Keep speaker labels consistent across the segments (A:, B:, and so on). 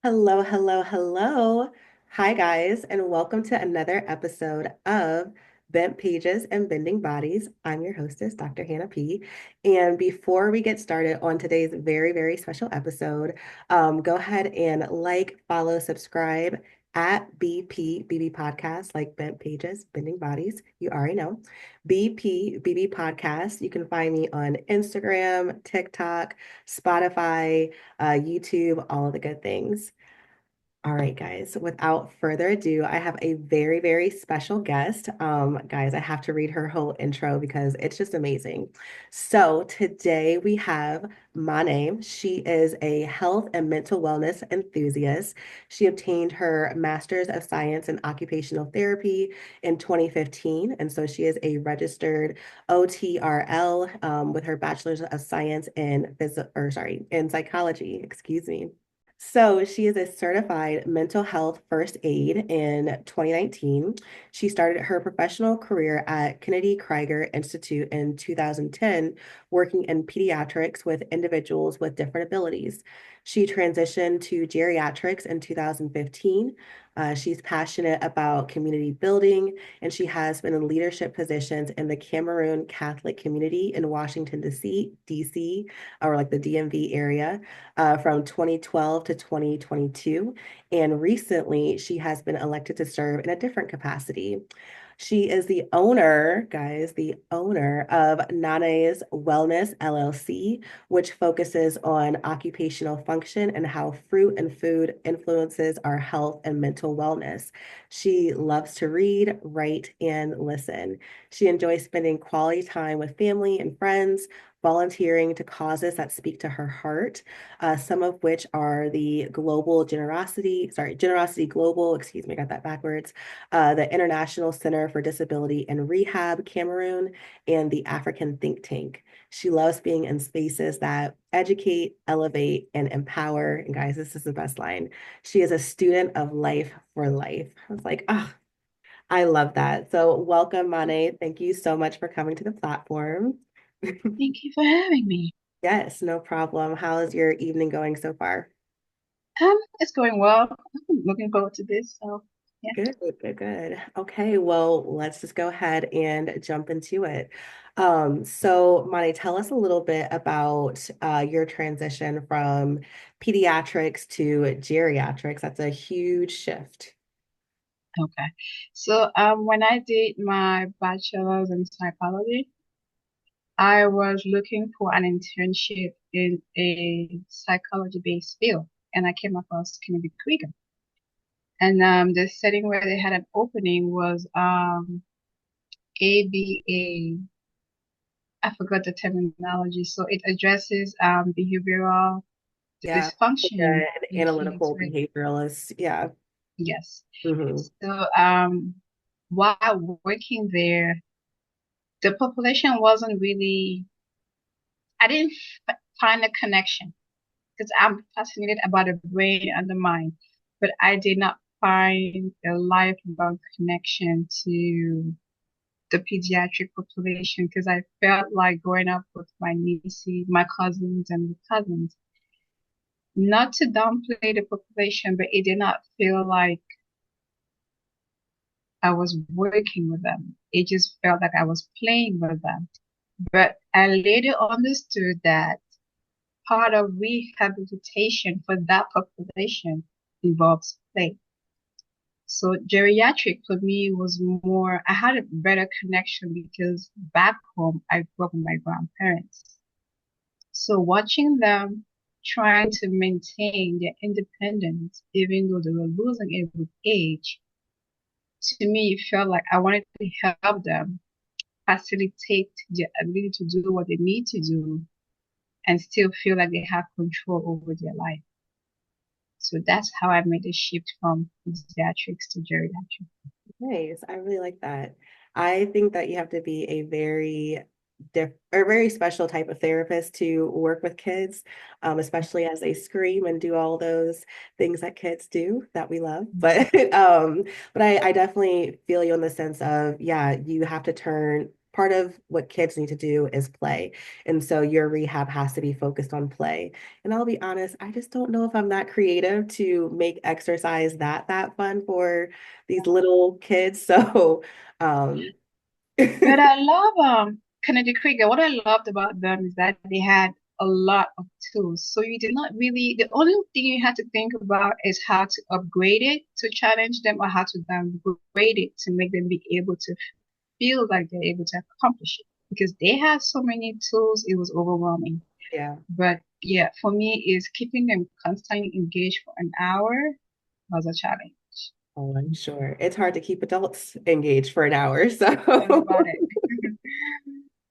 A: Hello, hello, hello. Hi, guys, and welcome to another episode of Bent Pages and Bending Bodies. I'm your hostess, Dr. Hannah P. And before we get started on today's very, very special episode, go ahead and follow, subscribe at BPBB Podcast, like Bent Pages, Bending Bodies. You already know. BPBB Podcast. You can find me on Instagram, TikTok, Spotify, YouTube, all of the good things. All right, guys, without further ado, I have a very, very special guest. Guys, I have to read her whole intro because it's just amazing. So today we have Mane. She is a health and mental wellness enthusiast. She obtained her Master's of Science in Occupational Therapy in 2015. And so she is a registered OTRL with her Bachelor's of Science in in psychology, excuse me. So she is a certified mental health first aid in 2019. She started her professional career at Kennedy Krieger Institute in 2010, working in pediatrics with individuals with different abilities. She transitioned to geriatrics in 2015. She's passionate about community building, and she has been in leadership positions in the Cameroon Catholic community in Washington, D.C., or like the DMV area from 2012 to 2022. And recently, she has been elected to serve in a different capacity. She is the owner, guys, the owner of Nannez Wellness LLC, which focuses on occupational function and how fruit and food influences our health and mental wellness. She loves to read, write, and listen. She enjoys spending quality time with family and friends, volunteering to causes that speak to her heart, some of which are the Generosity Global, excuse me, I got that backwards, the International Center for Disability and Rehab, Cameroon, and the African Think Tank. She loves being in spaces that educate, elevate, and empower. And guys, this is the best line. She is a student of life for life. I was like, oh, I love that. So welcome, Mane. Thank you so much for coming to the platform.
B: Thank you for having me.
A: Yes, no problem. How is your evening going so far?
B: It's going well. I'm looking forward to this. So, yeah.
A: Good, good, good. Okay, well, let's just go ahead and jump into it. So Monty, tell us a little bit about your transition from pediatrics to geriatrics. That's a huge shift.
B: Okay. So, when I did my bachelor's in psychology, I was looking for an internship in a psychology-based field, and I came across Kennedy Krieger. And the setting where they had an opening was ABA. I forgot the terminology. So it addresses behavioral
A: Yeah, like
B: dysfunction
A: an
B: in kids
A: analytical
B: with,
A: behavioralist. Yeah.
B: yes.
A: Hmm.
B: So, while working there, the population wasn't really, I didn't find a connection because I'm fascinated about the brain and the mind, but I did not find a lifelong connection to the pediatric population because I felt like growing up with my nieces, my cousins, and cousins, not to downplay the population, but it did not feel like I was working with them. It just felt like I was playing with them. But I later understood that part of rehabilitation for that population involves play. So geriatric for me was more, I had a better connection because back home I grew up with my grandparents. So watching them trying to maintain their independence, even though they were losing it with age, to me, it felt like I wanted to help them facilitate their ability to do what they need to do and still feel like they have control over their life. So that's how I made the shift from pediatrics to geriatrics.
A: Nice. I really like that. I think that you have to be a very special type of therapist to work with kids, especially as they scream and do all those things that kids do that we love. But I definitely feel you in the sense of, yeah, you have to turn. part of what kids need to do is play. And so your rehab has to be focused on play. And I'll be honest, I just don't know if I'm that creative to make exercise that fun for these little kids. So, um,
B: But I love Kennedy Krieger. What I loved about them is that they had a lot of tools. So you did not really, the only thing you had to think about is how to upgrade it to challenge them or how to downgrade it to make them be able to feel like they're able to accomplish it. Because they had so many tools, it was overwhelming.
A: yeah.
B: But yeah, for me, is keeping them constantly engaged for an hour was a challenge.
A: Oh, I'm sure. It's hard to keep adults engaged for an hour.
B: Tell me
A: So
B: about it.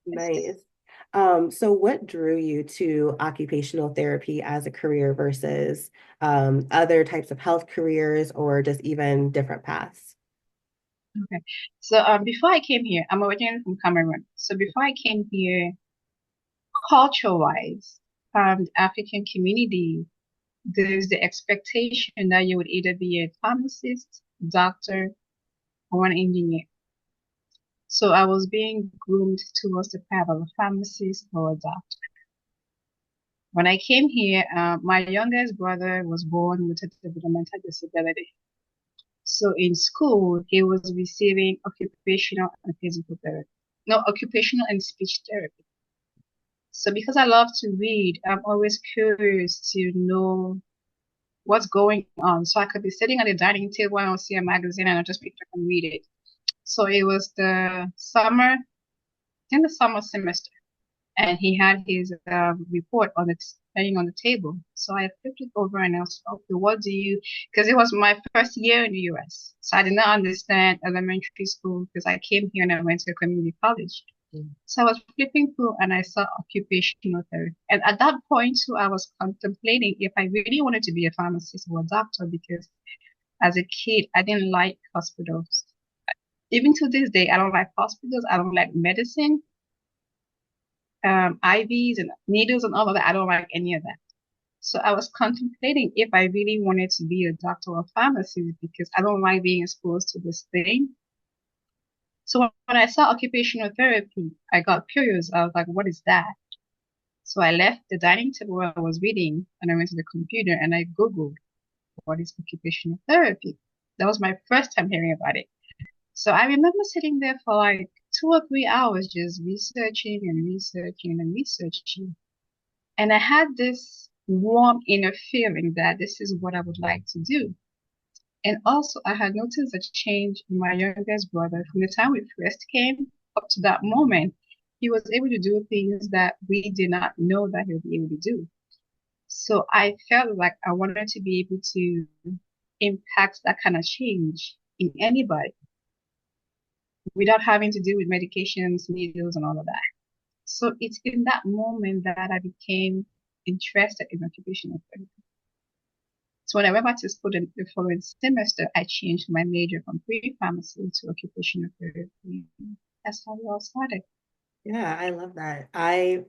A: nice. So what drew you to occupational therapy as a career versus other types of health careers or just even different paths?
B: Okay. So before I came here, I'm originally from Cameroon. So before I came here, culture-wise, the African community, there's the expectation that you would either be a pharmacist, doctor, or an engineer. So I was being groomed towards the path of a pharmacist or a doctor. When I came here, my youngest brother was born with a developmental disability. So in school, he was receiving occupational and physical therapy. No, occupational and speech therapy. So because I love to read, I'm always curious to know what's going on. So I could be sitting at the dining table and I'll see a magazine and I'll just pick it up and read it. So it was the summer, in the summer semester, and he had his report on it laying on the table. So I flipped it over and I was like, okay, what do you, because it was my first year in the US. So I did not understand elementary school because I came here and I went to a community college.
A: Mm.
B: So I was flipping through and I saw occupational therapy. And at that point too, I was contemplating if I really wanted to be a pharmacist or a doctor because as a kid, I didn't like hospitals. Even to this day, I don't like hospitals. I don't like medicine, IVs and needles and all of that. I don't like any of that. So I was contemplating if I really wanted to be a doctor or pharmacist because I don't like being exposed to this thing. So when I saw occupational therapy, I got curious. I was like, what is that? So I left the dining table where I was reading and I went to the computer and I Googled what is occupational therapy. That was my first time hearing about it. So I remember sitting there for like 2 or 3 hours just researching and researching and researching. And I had this warm inner feeling that this is what I would like to do. And also, I had noticed a change in my youngest brother from the time we first came up to that moment. He was able to do things that we did not know that he would be able to do. So I felt like I wanted to be able to impact that kind of change in anybody without having to deal with medications, needles, and all of that. So it's in that moment that I became interested in occupational therapy. So when I went back to school the following semester, I changed my major from pre-pharmacy to occupational therapy. That's how it all started.
A: Yeah, I love that. I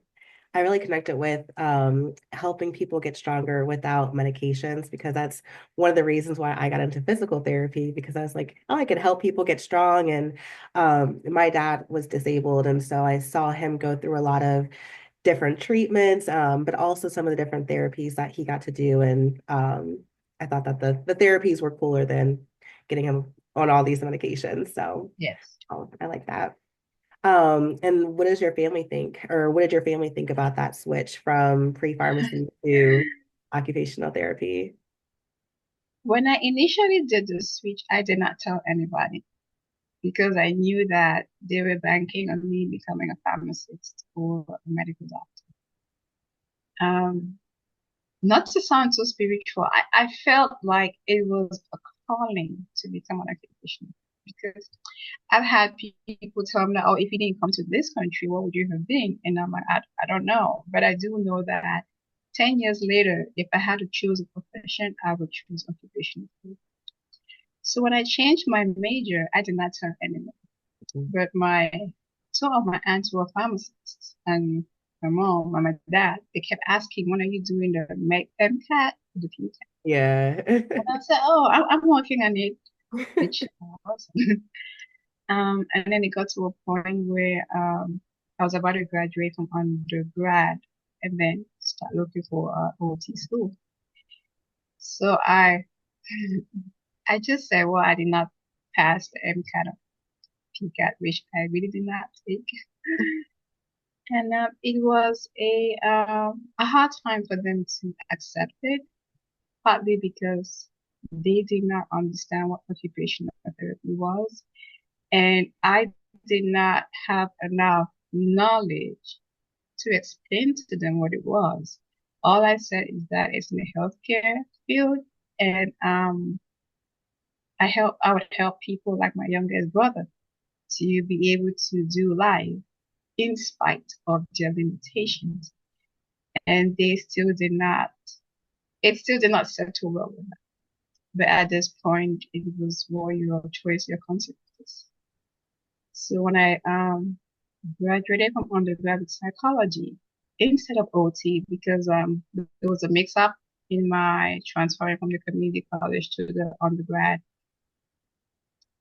A: really connected with helping people get stronger without medications because that's one of the reasons why I got into physical therapy because I was like, oh, I can help people get strong. And my dad was disabled. And so I saw him go through a lot of different treatments, but also some of the different therapies that he got to do. And I thought that the therapies were cooler than getting him on all these medications. So
B: Yes.
A: I like that. And what does your family think, or what did your family think about that switch from pre-pharmacy to occupational therapy?
B: When I initially did the switch, I did not tell anybody because I knew that they were banking on me becoming a pharmacist or a medical doctor. Um, Not to sound so spiritual, I felt like it was a calling to become an occupational because I've had people tell me that, oh, if you didn't come to this country, what would you have been? And I'm like, I don't know. But I do know that 10 years later, if I had to choose a profession, I would choose occupational therapy. So when I changed my major, I did not tell anyone. But two of my aunts were pharmacists and my mom and my dad, they kept asking, when are you doing the MCAT or the PCAT?
A: Yeah.
B: And I said, oh, I'm working on it, which I wasn't. And then it got to a point where I was about to graduate from undergrad and then start looking for OT school. So I just said, well, I did not pass the MCAT of PCAT, which I really did not take. And it was a hard time for them to accept it, partly because they did not understand what occupational therapy was. And I did not have enough knowledge to explain to them what it was. All I said is that it's in the healthcare field, and I would help people like my youngest brother to be able to do life in spite of their limitations. And it still did not settle well with them. But at this point, it was more your choice, your consequences. So when I graduated from undergrad with psychology instead of OT because there was a mix up in my transferring from the community college to the undergrad.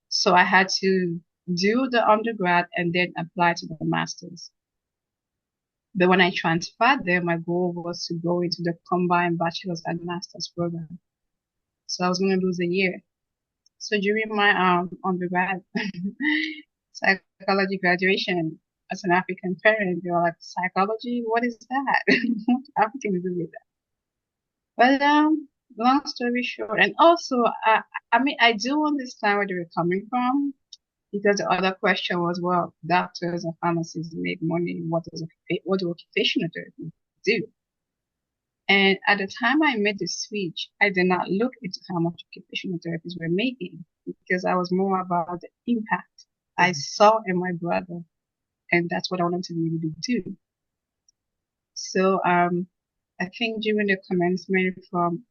B: So I had to do the undergrad and then apply to the master's. But when I transferred there, my goal was to go into the combined bachelor's and master's program. So I was going to lose a year. So during my undergrad psychology graduation, as an African parent, they were like, psychology, what is that? What African do with that? But long story short, and also I mean I do understand where they were coming from because the other question was, well, doctors and pharmacists make money. What do occupational therapists do? And at the time I made the switch, I did not look into how much occupational therapists were making because I was more about the impact I saw in my brother, and that's what I wanted to really do. So I think during the commencement from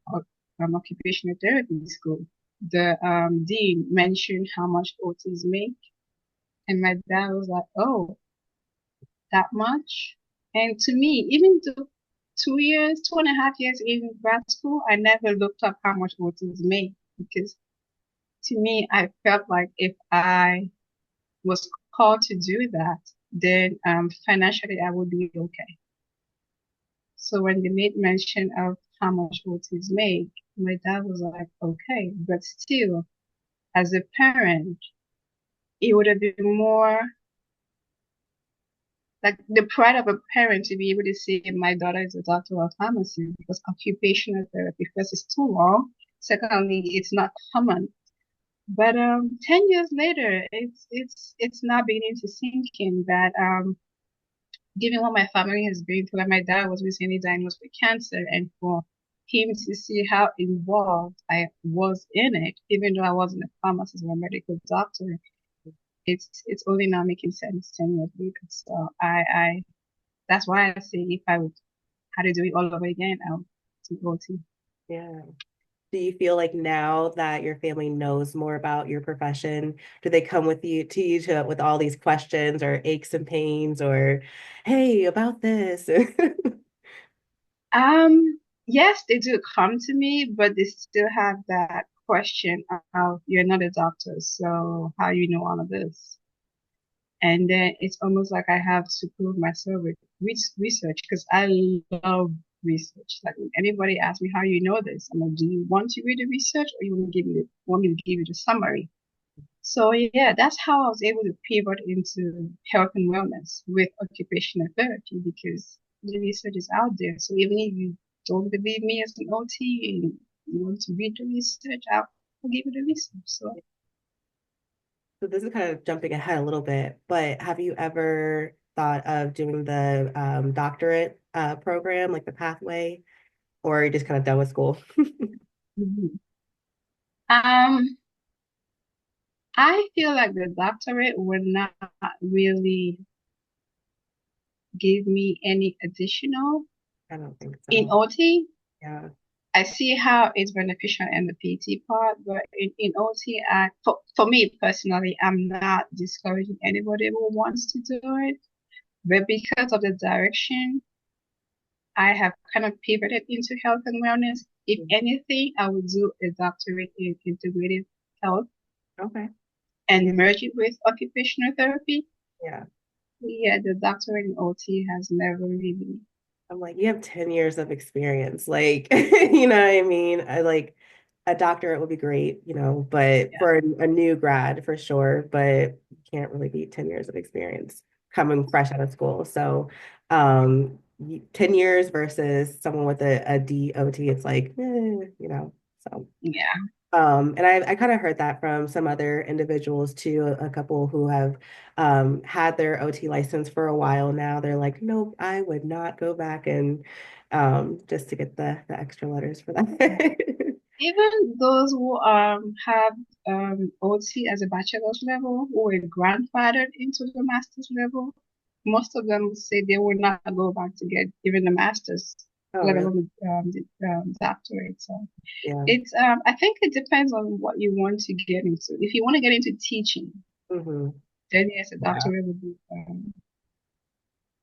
B: occupational therapy school, the dean mentioned how much OTs make, and my dad was like, "Oh, that much?" And to me, even though 2 years, 2.5 years in grad school, I never looked up how much OTs make because to me, I felt like if I was called to do that, then financially I would be okay. So when they made mention of how much OTs make, my dad was like, okay, but still, as a parent, it would have been more like the pride of a parent to be able to say my daughter is a doctor or a pharmacist because occupational therapy, first, is too long. Secondly, it's not common. But 10 years later, it's now beginning to sink in that given what my family has been through, like my dad was recently diagnosed with cancer, and for him to see how involved I was in it, even though I wasn't a pharmacist or a medical doctor, it's only now making sense 10 years later. So I that's why I say if I would had to do it all over again, I would do OT.
A: Yeah. Do you feel like now that your family knows more about your profession, do they come with all these questions or aches and pains or, hey, about this?
B: Yes, they do come to me, but they still have that question of you're not a doctor, so how you know all of this? And then it's almost like I have to prove myself with research because I love research. Like when anybody asks me how you know this, I'm like, do you want to read the research or you want me to give you the summary? So yeah, that's how I was able to pivot into health and wellness with occupational therapy because the research is out there. So even if you don't believe me as an OT and you want to read the research, I'll give you the research. So
A: So this is kind of jumping ahead a little bit, but have you ever thought of doing the doctorate program, like the pathway, or are you just kind of done with school?
B: mhm. um, I feel like the doctorate would not really give me any additional
A: I don't think
B: in
A: so.
B: OT.
A: Yeah.
B: I see how it's beneficial in the PT part, but in OT, for me personally, I'm not discouraging anybody who wants to do it. But because of the direction, I have kind of pivoted into health and wellness. If anything, I would do a doctorate in integrative health.
A: Okay. Yeah.
B: and merge it with occupational therapy.
A: Yeah.
B: Yeah, the doctorate in OT has never really.
A: I'm like, you have 10 years of experience. Like, you know what I mean? I like a doctorate would be great, but
B: Yeah,
A: for a new grad for sure, but you can't really beat 10 years of experience coming fresh out of school. So, 10 years versus someone with a DOT, it's like, so.
B: yeah.
A: And I kind of heard that from some other individuals too, a couple who have had their OT license for a while now. They're like, nope, I would not go back and just to get the extra letters for that.
B: Even those who have OT as a bachelor's level who were grandfathered into the master's level, most of them say they will not go back to get even the master's,
A: Oh,
B: let
A: really?
B: alone the doctorate. So
A: Yeah.
B: it's I think it depends on what you want to get into. If you want to get into teaching,
A: Hmm.
B: then yes, a doctorate would be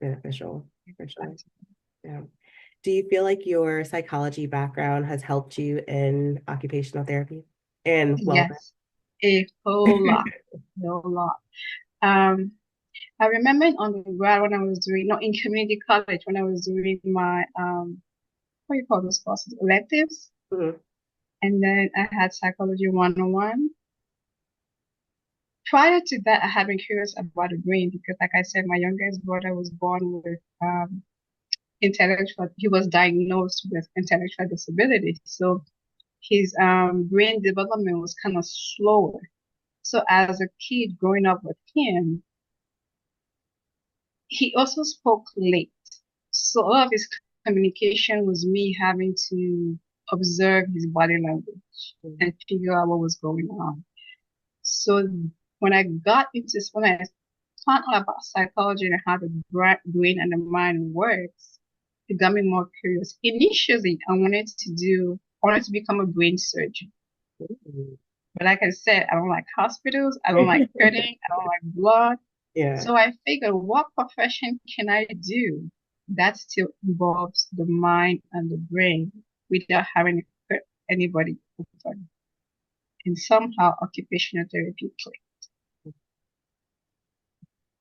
A: Beneficial, for sure.
B: better.
A: Yeah. Do you feel like your psychology background has helped you in occupational therapy and wellness?
B: Yes, a whole lot, a whole lot. Um, I remember in undergrad when I was doing, no, in community college when I was doing my, what do you call those courses, electives.
A: Mhm.
B: And then I had psychology 101. Prior to that, I had been curious about the brain because, like I said, my youngest brother was born with intellectual, he was diagnosed with intellectual disability. So his brain development was kind of slower. So as a kid growing up with him, he also spoke late. So a lot of his communication was me having to observe his body language and figure out what was going on. So when I found out about psychology and how the brain and the mind works, it got me more curious. Initially, I wanted to become a brain surgeon.
A: Mhm.
B: But like I said, I don't like hospitals. I don't like cutting. I don't like blood.
A: Yeah.
B: So I figured, what profession can I do that still involves the mind and the brain without having to hurt anybody? And somehow occupational therapy clicked.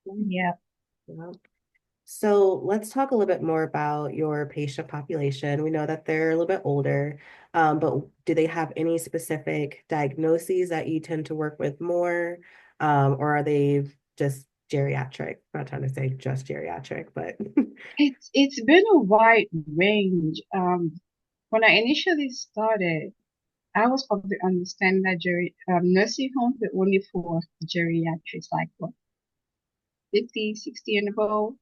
B: Yeah.
A: Yeah. So let's talk a little bit more about your patient population. We know that they're a little bit older, but do they have any specific diagnoses that you tend to work with more, or are they just geriatric? I'm not trying to say just geriatric, but
B: It's been a wide range. When I initially started, I was of the understanding that nursing homes were only for geriatrics, like what, 50, 60 and above.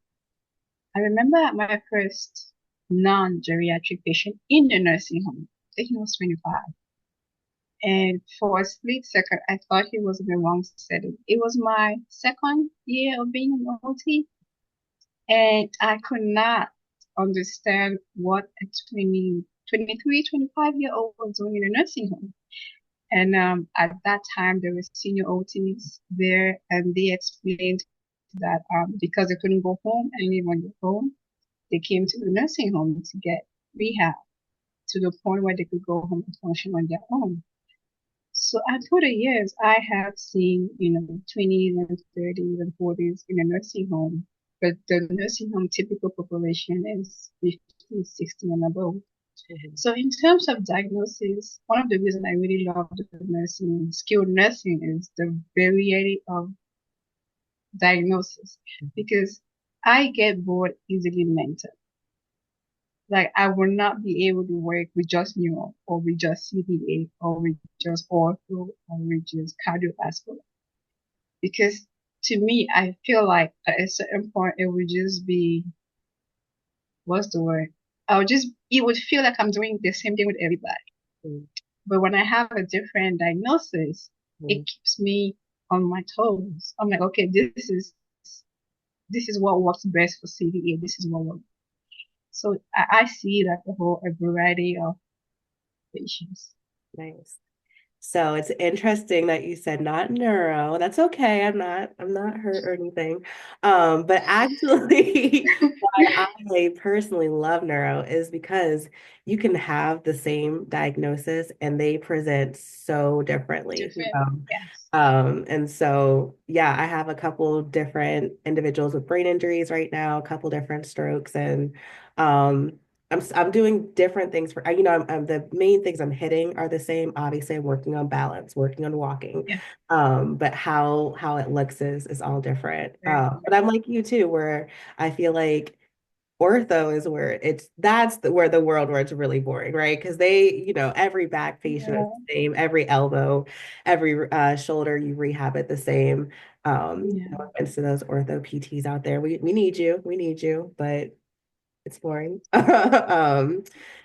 B: I remember my first non-geriatric patient in the nursing home. I think he was 25. And for a split second, I thought he was in the wrong setting. It was my second year of being an OT, and I could not understand what a 23, 25-year-old was doing in a nursing home. And at that time, there were senior OTs there, and they explained that because they couldn't go home and live on their own, they came to the nursing home to get rehab to the point where they could go home and function on their own. So through the years, I have seen, 20s and 30s and 40s in a nursing home, but the nursing home typical population is 50, 60 and above.
A: Mhm.
B: So in terms of diagnosis, one of the reasons I really love the nursing, skilled nursing is the variety of diagnosis because I get bored easily mentally. Like I will not be able to work with just neuro or with just CDA or with just ortho or with just cardiovascular. Because to me, I feel like at a certain point it would just be, what's the word? It would feel like I'm doing the same thing with everybody.
A: Mhm.
B: But when I have a different diagnosis, it
A: Mhm.
B: keeps me on my toes. I'm like, okay, this is what works best for CDA. This is what works. So I see like a variety of patients.
A: Nice. So it's interesting that you said not neuro. That's okay. I'm not hurt or anything. But actually why I personally love neuro is because you can have the same diagnosis and they present so differently.
B: Different, yes.
A: And so, yeah, I have a couple different individuals with brain injuries right now, a couple different strokes, and um, I'm doing different things for, I'm the main things I'm hitting are the same. Obviously, I'm working on balance, working on walking,
B: Yeah,
A: but how it looks is all different.
B: very
A: But I'm like you too, where I feel like ortho is where where the world where it's really boring, right? Because every back patient is
B: yeah,
A: the same, every elbow, every shoulder, you rehab it the same. No
B: yeah.
A: offense to those ortho PTs out there. We need you, but it's boring.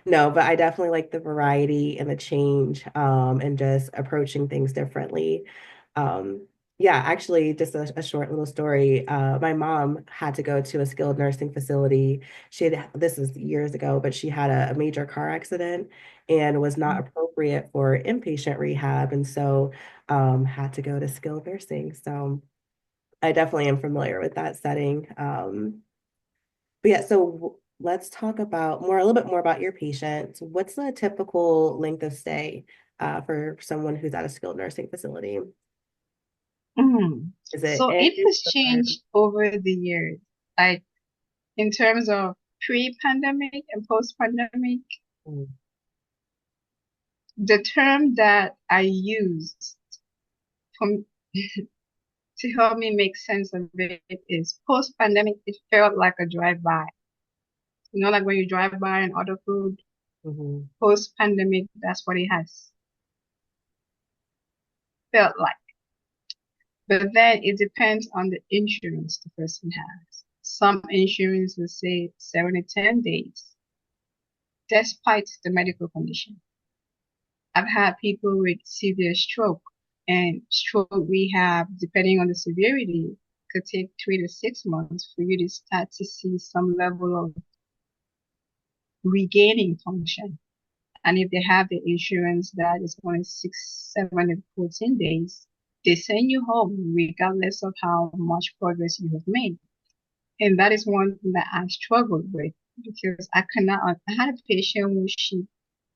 A: No, but I definitely like the variety and the change, and just approaching things differently. Um, yeah, actually, just a short little story. My mom had to go to a skilled nursing facility. This is years ago, but she had a major car accident and was not appropriate for inpatient rehab, and so had to go to skilled nursing. So I definitely am familiar with that setting. But yeah, so let's talk about a little bit more about your patients. What's the typical length of stay for someone who's at a skilled nursing facility?
B: Mm.
A: Is it
B: So
A: in
B: it has
A: or
B: changed over the years. Like in terms of pre-pandemic and post-pandemic,
A: mm,
B: the term that I use from, to help me make sense of it is post-pandemic, it felt like a drive-by. You know, like when you drive by an auto food,
A: mhm,
B: post-pandemic, that's what it has felt like. But then it depends on the insurance the person has. Some insurance will say 7 to 10 days, despite the medical condition. I've had people with severe stroke, and stroke rehab, depending on the severity, could take 3 to 6 months for you to start to see some level of regaining function. And if they have the insurance that is only 6, 7, and 14 days, they send you home regardless of how much progress you have made. And that is one thing that I struggled with because I cannot. I had a patient who she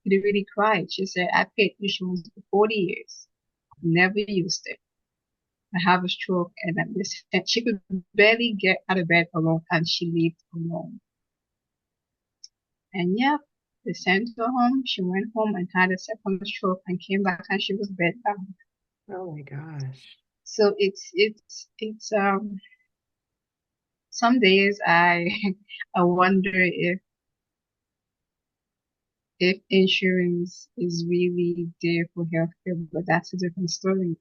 B: really cried. She said, I paid insurance for 40 years, never used it. I have a stroke and I'm this. And she could barely get out of bed alone and she lived alone. And yeah, they sent her home. She went home and had a second stroke and came back and she was bedbound.
A: oh my gosh.
B: So it's some days I I wonder if insurance is really there for healthcare, but that's a different story.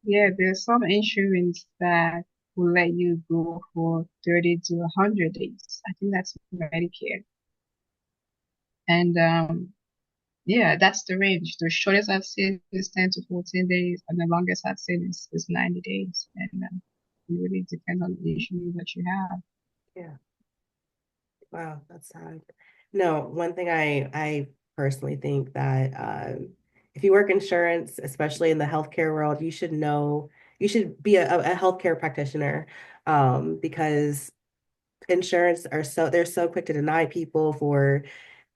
B: Yeah, there's some insurance that will let you go for 30 to 100 days. I think that's Medicare. And yeah, that's the range. The shortest I've seen is 10 to 14 days, and the longest I've seen is 90 days. And it really depends on the insurance that you have.
A: Yeah. Wow, that's sad. No, one thing I personally think that if you work insurance, especially in the healthcare world, you should be a healthcare practitioner, because insurance they're so quick to deny people for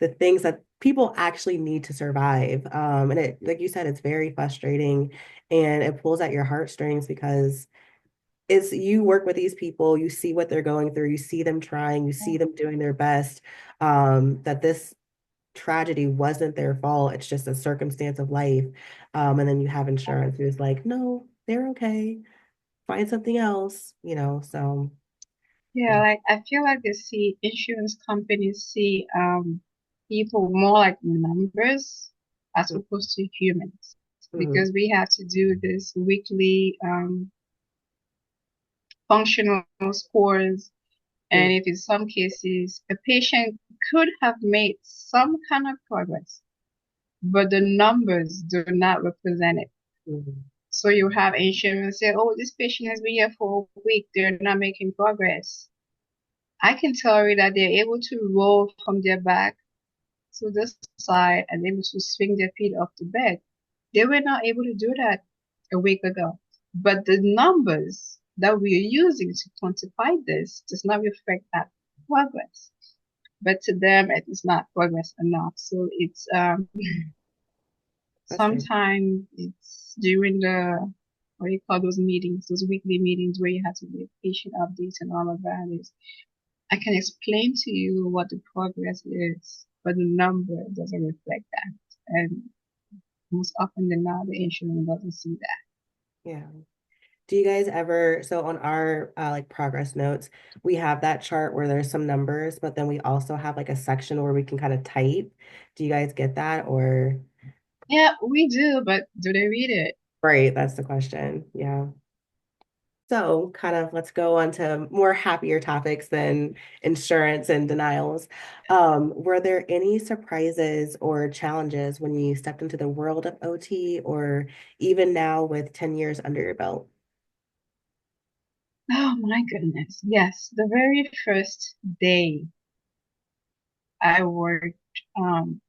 A: the things that people actually need to survive. And it, like you said, it's very frustrating and it pulls at your heartstrings because it's you work with these people, you see what they're going through, you see them trying, you see them doing their best, that this tragedy wasn't their fault. It's just a circumstance of life. And then you have insurance who's like, no, they're okay. Find something else, so
B: Yeah,
A: yeah.
B: like I feel like they see insurance companies see people more like numbers as opposed to humans
A: Mhm,
B: because we have to do this weekly functional scores.
A: mhm,
B: And if in some cases a patient could have made some kind of progress, but the numbers do not represent it.
A: mhm.
B: So you have insurance say, oh, this patient has been here for a week, they're not making progress. I can tell you that they're able to roll from their back to the side and able to swing their feet off the bed. They were not able to do that a week ago. But the numbers that we are using to quantify this does not reflect that progress. But to them, it is not progress enough. So it's
A: That's very,
B: sometimes it's during the what do you call those meetings, those weekly meetings where you have to give patient updates and all of that is I can explain to you what the progress is, but the number doesn't reflect that. And most often than not, the insurance doesn't see that.
A: yeah. Do you guys ever, so on our like progress notes, we have that chart where there's some numbers, but then we also have like a section where we can kind of type. Do you guys get that or?
B: Yeah, we do, but do they read it?
A: Right, that's the question. Yeah. So, kind of let's go on to more happier topics than insurance and denials. Were there any surprises or challenges when you stepped into the world of OT or even now with 10 years under your belt?
B: Oh my goodness. Yes, the very first day I worked, um,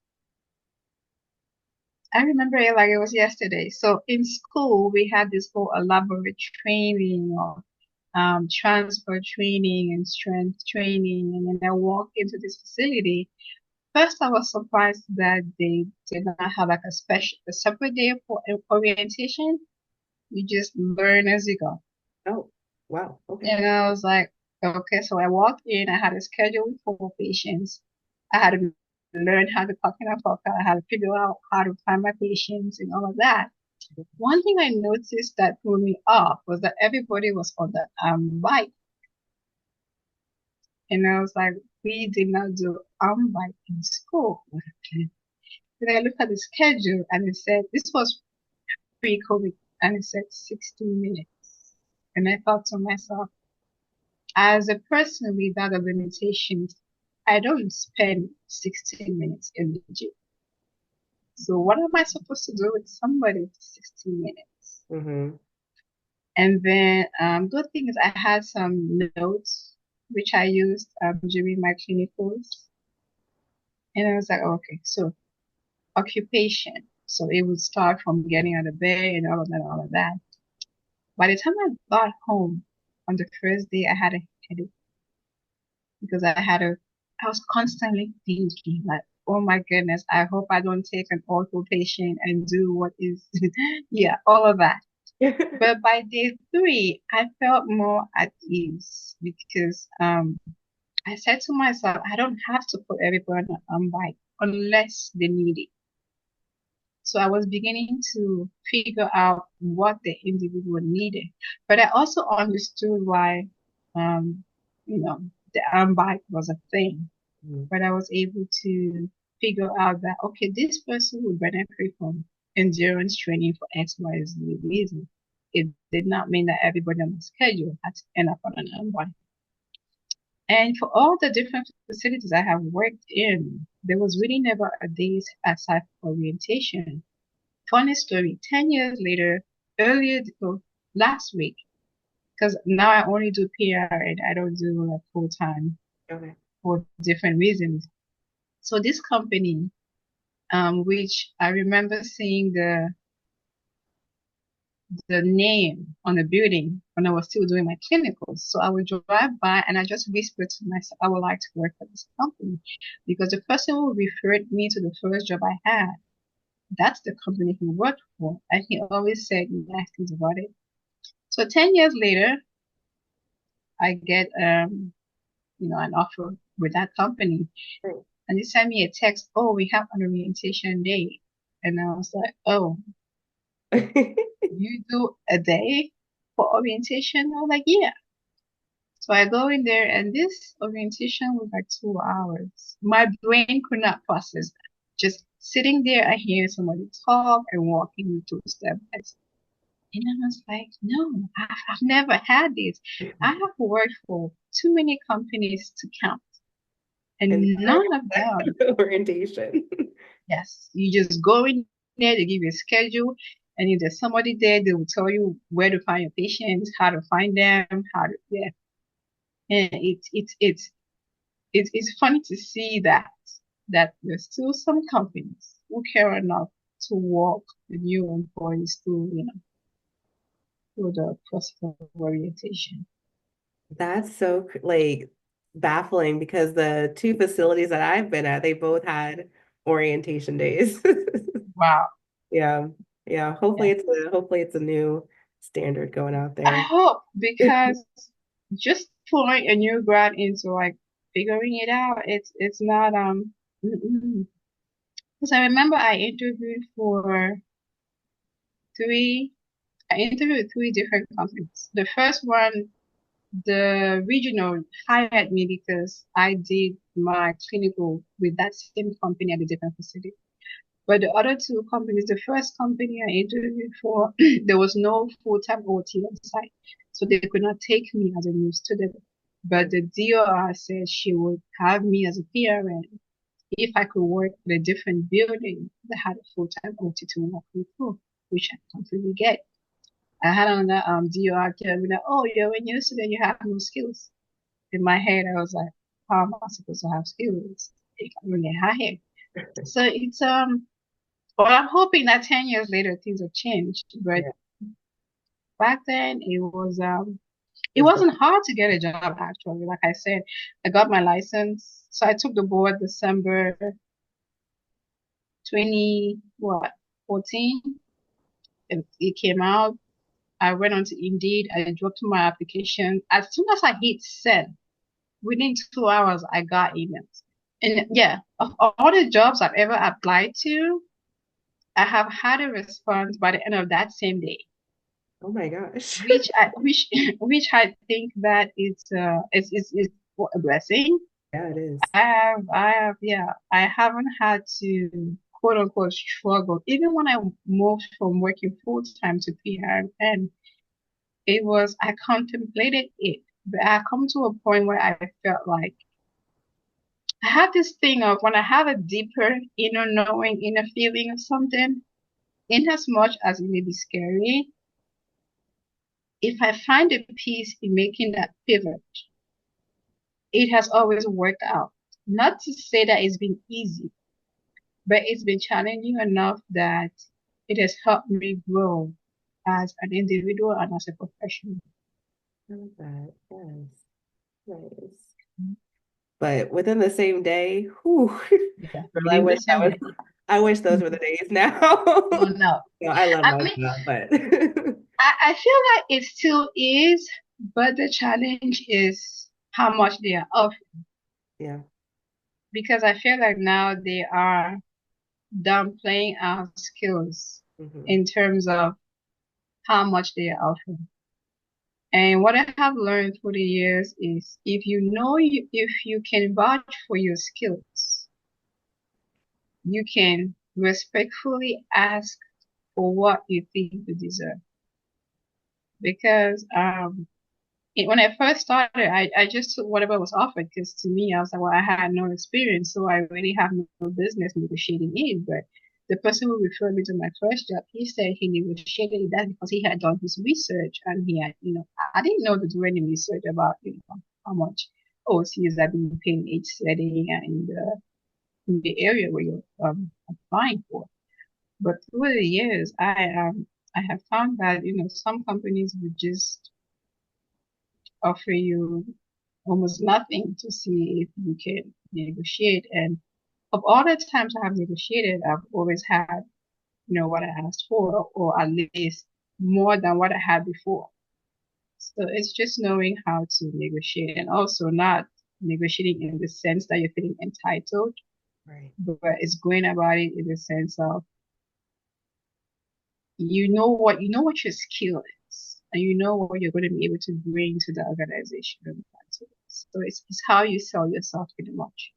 B: I remember it like it was yesterday. So in school, we had this whole elaborate training or transfer training and strength training. And then I walked into this facility. First, I was surprised that they did not have like a separate day for orientation. You just learn as you go.
A: Oh, wow. Okay.
B: And I was like, okay, so I walked in, I had a schedule with 4 patients. I had to learn how to talk in a talker. I had to figure out how to find my patients and all of that. One thing I noticed that threw me off was that everybody was on the bike. And I was like, we did not do bike in school. Then I looked at the schedule and it said, this was pre-COVID, and it said 60 minutes. And I thought to myself, as a person without a limitations, I don't spend 16 minutes in the gym. So what am I supposed to do with somebody for 16 minutes?
A: Mm-hmm.
B: And then good thing is I had some notes which I used during my clinicals. And I was like, okay, so occupation. So it would start from getting out of bed and all of that, all of that. By the time I got home on the first day, I had a headache because I was constantly thinking like, oh my goodness, I hope I don't take an awful patient and do what is, yeah, all of that. But by day three, I felt more at ease because I said to myself, I don't have to put everybody on bike unless they need it. So I was beginning to figure out what the individual needed. But I also understood why, um, the arm bike was a thing. But I was able to figure out that, okay, this person would benefit from endurance training for X, Y, Z reason. It did not mean that everybody on the schedule had to end up on an arm bike. And for all the different facilities I have worked in, there was really never a day aside for orientation. Funny story, 10 years later, last week, because now I only do PR and I don't do like full time
A: Okay.
B: for different reasons. So this company, which I remember seeing the name on the building when I was still doing my clinicals. So I would drive by and I just whispered to myself, I would like to work for this company because the person who referred me to the first job I had, that's the company he worked for. And he always said nice things about it. So 10 years later, I get an offer with that company.
A: Great.
B: And they sent me a text, oh, we have an orientation day. And I was like, oh, you do a day for orientation? I was like, yeah. So I go in there and this orientation was like 2 hours. My brain could not process that. Just sitting there, I hear somebody talk and walking me through step by step. And I was like, no, I've never had this. I have worked for too many companies to count.
A: And
B: And none of them,
A: orientation.
B: yes, you just go in there, they give you a schedule, and if there's somebody there, they will tell you where to find your patients, how to find them, yeah. And it's funny to see that there's still some companies who care enough to walk the new employees through, through the process of orientation.
A: That's so like baffling because the two facilities that I've been at, they both had orientation days.
B: Wow.
A: Yeah. Yeah.
B: Yeah.
A: Hopefully it's a new standard going out
B: I
A: there.
B: hope because just pulling a new grad into like figuring it out, it's not because I remember three I interviewed three different companies. The first one, the regional hired me because I did my clinical with that same company at a different facility. But the other two companies, the first company I interviewed for, there was no full-time OT on site, so they could not take me as a new student. But the DOR said she would have me as a PRN if I could work in a different building that had a full-time OT to work with, too, which I completely get. I had another DOR tell me that, oh, you're a new student, you have no skills. In my head, I was like, how am I supposed to have skills? They can't really hire. So it's. Well, I'm hoping that 10 years later things have changed. But
A: Yeah.
B: back then it
A: It's
B: wasn't hard to get a job actually. Like I said, I got my license. So I took the board December 20 what 14. It came out. I went on to Indeed. I dropped my application. As soon as I hit send, within 2 hours I got emails. And yeah, of all the jobs I've ever applied to, I have had a response by the end of that same day.
A: oh my gosh.
B: Which I think that is a blessing.
A: Yeah, it is.
B: I haven't had to quote unquote struggle. Even when I moved from working full time to PRN, I contemplated it, but I come to a point where I felt like I have this thing of when I have a deeper inner knowing, inner feeling of something, in as much as it may be scary, if I find a peace in making that pivot, it has always worked out. Not to say that it's been easy, but it's been challenging enough that it has helped me grow as an individual and as a professional.
A: I love that. Yes. Nice. But within the same day, whew,
B: Yeah,
A: girl,
B: within the same day.
A: I wish those were the days now.
B: Oh no.
A: No, I love
B: I
A: my
B: mean,
A: job, but
B: I feel like it still is, but the challenge is how much they are off
A: yeah.
B: because I feel like now they are downplaying our skills
A: Hmm.
B: in terms of how much they are offering. And what I have learned through the years is if you can vouch for your skills, you can respectfully ask for what you think you deserve. Because when I first started, I just took whatever was offered because to me, I was like, well, I had no experience, so I really have no business negotiating it. But the person who referred me to my first job, he said he negotiated that because he had done his research and he had, I didn't know to do any research about, how much OCs are being paid in each setting and in the area where you're applying for. But through the years, I have found that, some companies would just offer you almost nothing to see if you can negotiate. And of all the times I have negotiated, I've always had, what I asked for, or at least more than what I had before. So it's just knowing how to negotiate and also not negotiating in the sense that you're feeling entitled,
A: Right.
B: but it's going about it in the sense of you know what your skill is and you know what you're going to be able to bring to the organization. So it's how you sell yourself pretty much.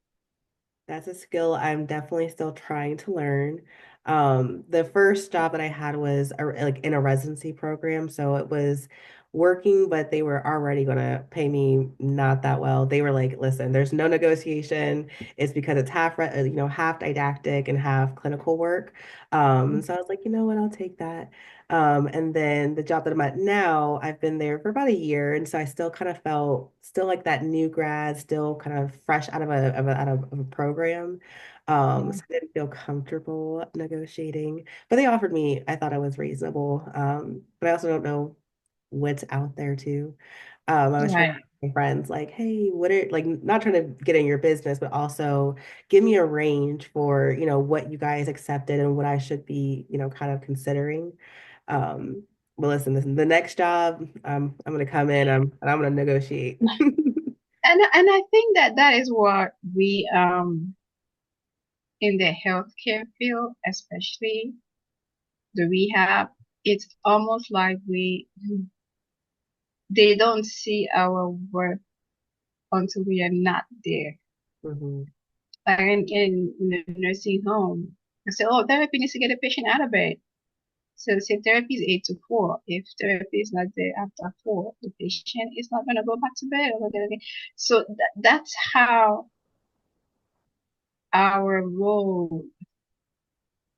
A: That's a skill I'm definitely still trying to learn. The first job that I had was like in a residency program, so it was working, but they were already gonna pay me not that well. They were like, "Listen, there's no negotiation. It's because it's half didactic and half clinical work." So I was like, you know what, I'll take that. And then the job that I'm at now, I've been there for about a year, and so I still kind of felt still like that new grad, still kind of fresh out of a program.
B: Yeah.
A: So I didn't feel comfortable negotiating, but they offered me, I thought it was reasonable. But I also don't know what's out there too. I was trying to
B: Right.
A: ask my friends, like, hey, what are like not trying to get in your business, but also give me a range for, what you guys accepted and what I should be, kind of considering. Um, but listen, the next job, I'm gonna come in, and I'm gonna negotiate.
B: And I think that that is what we in the healthcare field, especially the rehab, it's almost like they don't see our work until we are not there.
A: Mhm,
B: Like in the nursing home, I say, oh, therapy needs to get a patient out of bed. So say therapy is 8 to 4. If therapy is not there after 4, the patient is not going to go back to bed or again. So that's how our role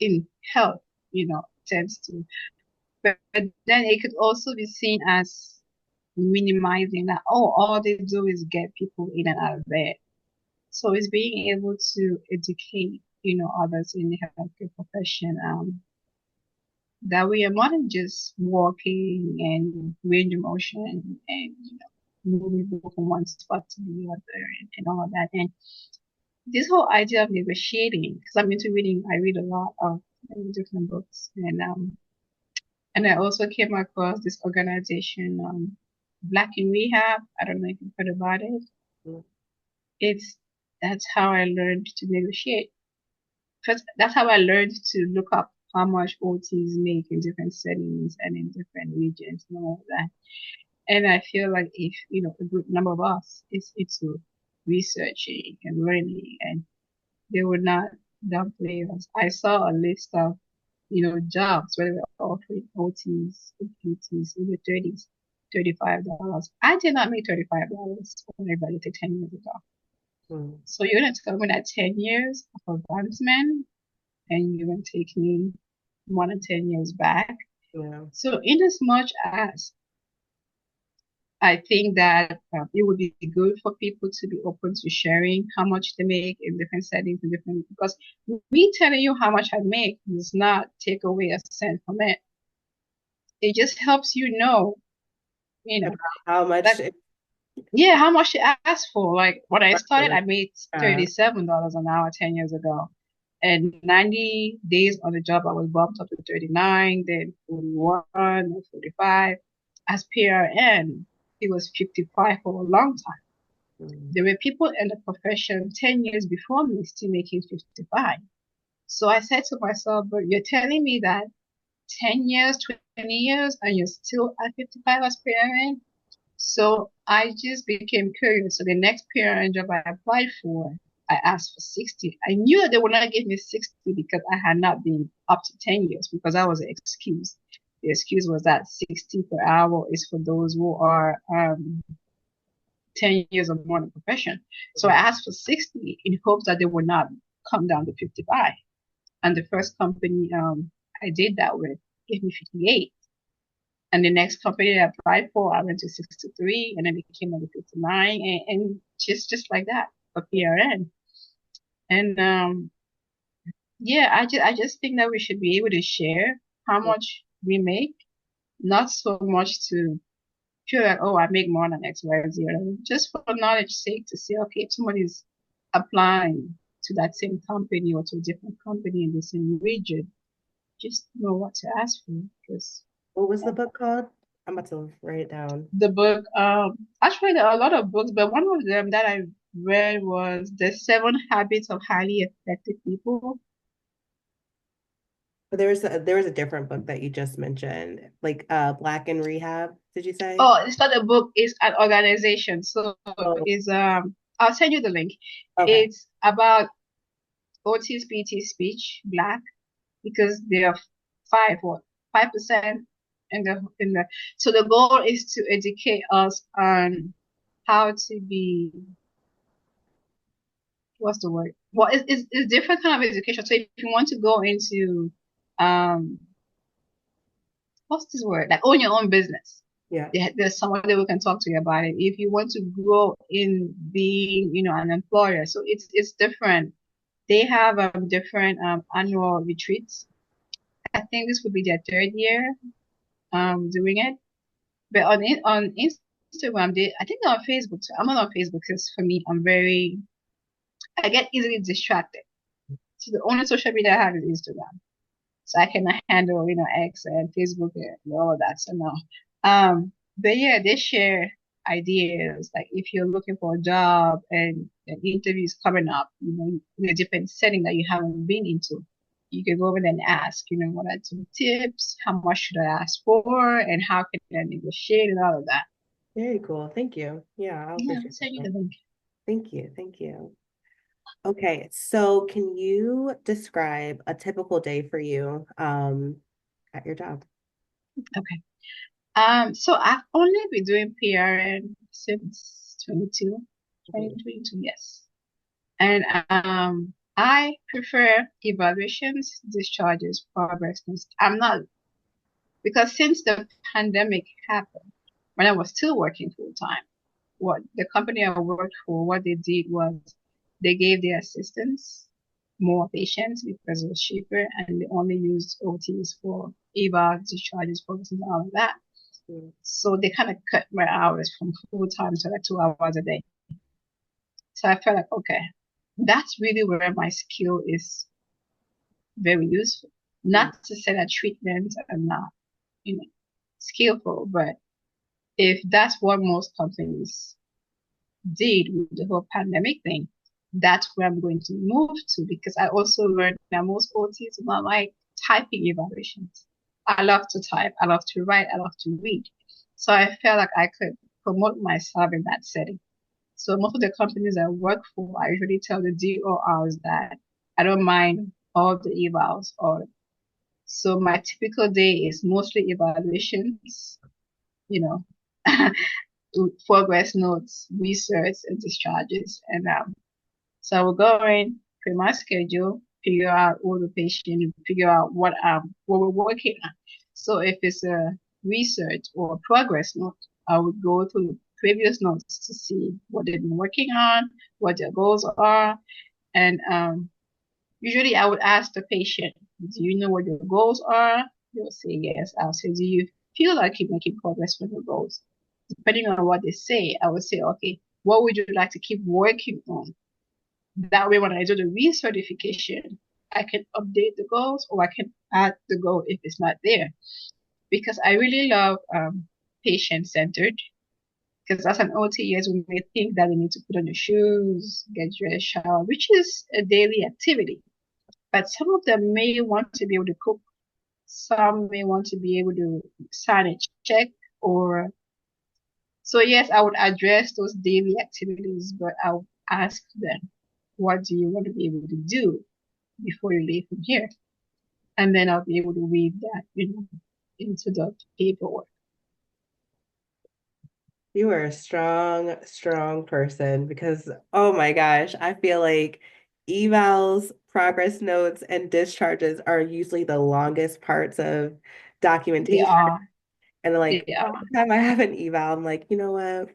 B: in health, tends to. But then it could also be seen as minimizing that, oh, all they do is get people in and out of bed. So it's being able to educate, others in the healthcare profession, that we are more than just walking and range of motion and, moving from one spot to the other and all of that. And this whole idea of negotiating, because I'm into reading, I read a lot of different books, and I also came across this organization, Black in Rehab. I don't know if you've heard about it.
A: mhm,
B: It's That's how I learned to negotiate. First, that's how I learned to look up how much OTs make in different settings and in different regions and all of that. And I feel like if, a good number of us is into researching and learning, and they would not downplay us. I saw a list of, jobs where they were offering OTs and PTs in the 30s, $35. I did not make $35 when I graduated 10 years ago.
A: mhm.
B: So you're going to tell me that 10 years of advancement and you're going to take me more than 10 years back.
A: Yeah.
B: So in as much as I think that it would be good for people to be open to sharing how much they make in different settings and different, because me telling you how much I make does not take away a cent from it. It just helps you know,
A: About how much
B: that yeah, how much to ask for. Like when I started, I made
A: uh,
B: $37 an hour 10 years ago. And 90 days on the job, I was bumped up to 39, then 41, then 45. As PRN, it was 55 for a long time.
A: mhm,
B: There were people in the profession 10 years before me still making 55. So I said to myself, but you're telling me that 10 years, 20 years, and you're still at 55 as PRN? So I just became curious. So the next PRN job I applied for, I asked for 60. I knew that they would not give me 60 because I had not been up to 10 years, because that was the excuse. The excuse was that 60 per hour is for those who are 10 years or more in the profession. So I
A: mhm,
B: asked for 60 in hopes that they would not come down to 55. And the first company I did that with gave me 58. And the next company I applied for, I went to 63 and then it became like 59 and just like that for PRN. And yeah, I just think that we should be able to share how
A: mhm.
B: much we make, not so much to feel like, oh, I make more than X, Y, or Z, just for knowledge sake to say, okay, if somebody's applying to that same company or to a different company in the same region, just know what to ask for. Because
A: What was the book called? I'm about to write it down.
B: the book, actually, there are a lot of books, but one of them that I read was The Seven Habits of Highly Effective People.
A: But there was a different book that you just mentioned, like Black in Rehab, did you say?
B: Oh, it's not a book, it's an organization. So
A: Oh,
B: is I'll send you the link.
A: okay.
B: It's about Otis PT speech, Black, because there are 5% in the so the goal is to educate us on how to be, what's the word? Well, it's different kind of education. So if you want to go into um what's this word? Like own your own business.
A: Yeah.
B: There's somebody who can talk to you about it. If you want to grow in being, an employer, so it's different They have different annual retreats. I think this would be their third year doing it. But on Instagram, I think they're on Facebook too. I'm not on Facebook because for me, I get easily distracted. So the only social media I have is Instagram. So I cannot handle, X and Facebook and all of that. So no. But yeah, they share ideas. Like if you're looking for a job and an interview is coming up, in a different setting that you haven't been into, you can go over there and ask, what are some tips? How much should I ask for? And how can I negotiate and all of that.
A: Very cool. Thank you. Yeah, I'll
B: Yeah, I'll
A: appreciate
B: send you
A: that.
B: the link.
A: Thank you. Thank you. Okay, so can you describe a typical day for you at your job?
B: Okay. So I've only been doing PRN since 2022, yes. And I prefer evaluations, discharges, progress notes. I'm not, because since the pandemic happened, when I was still working full time, what the company I worked for, what they did was they gave their assistants more patients because it was cheaper, and they only used OTs for eval, discharges, progress, and all of that.
A: Mhm.
B: So they kind of cut my hours from full time to like 2 hours a day. So I felt like, okay, that's really where my skill is very useful.
A: Mhm.
B: Not to say that treatments are not, you know, skillful, but if that's what most companies did with the whole pandemic thing, that's where I'm going to move to because I also learned that most OTs are not like typing evaluations. I love to type, I love to write, I love to read. So I felt like I could promote myself in that setting. So most of the companies I work for, I usually tell the DORs that I don't mind all the evals or so my typical day is mostly evaluations, you know, progress notes, research, and discharges. And so I will go in, create my schedule, figure out all the patient, figure out what we're working on. So if it's a research or a progress note, I would go through the previous notes to see what they've been working on, what their goals are, and usually I would ask the patient, do you know what your goals are? They'll say yes. I'll say, do you feel like you're making progress with your goals? Depending on what they say, I would say, okay, what would you like to keep working on? That way, when I do the recertification, I can update the goals or I can add the goal if it's not there. Because I really love patient-centered. Because as an OT, yes, we may think that you need to put on your shoes, get dressed, shower, which is a daily activity. But some of them may want to be able to cook. Some may want to be able to sign a check or so yes, I would address those daily activities, but I would ask them, what do you want to be able to do before you leave from here? And then I'll be able to read that, into the paperwork.
A: You are a strong, strong person because, oh my gosh, I feel like evals, progress notes, and discharges are usually the longest parts of
B: They
A: documentation.
B: are,
A: And
B: they
A: like
B: are.
A: every time I have an eval, I'm like, you know what?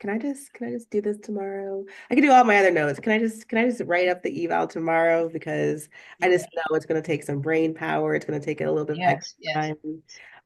A: Can I just do this tomorrow? I can do all my other notes. Can I just write up the eval tomorrow because I
B: Yeah.
A: just know it's going to take some brain power. It's going to take a little bit of extra
B: Yes, yes,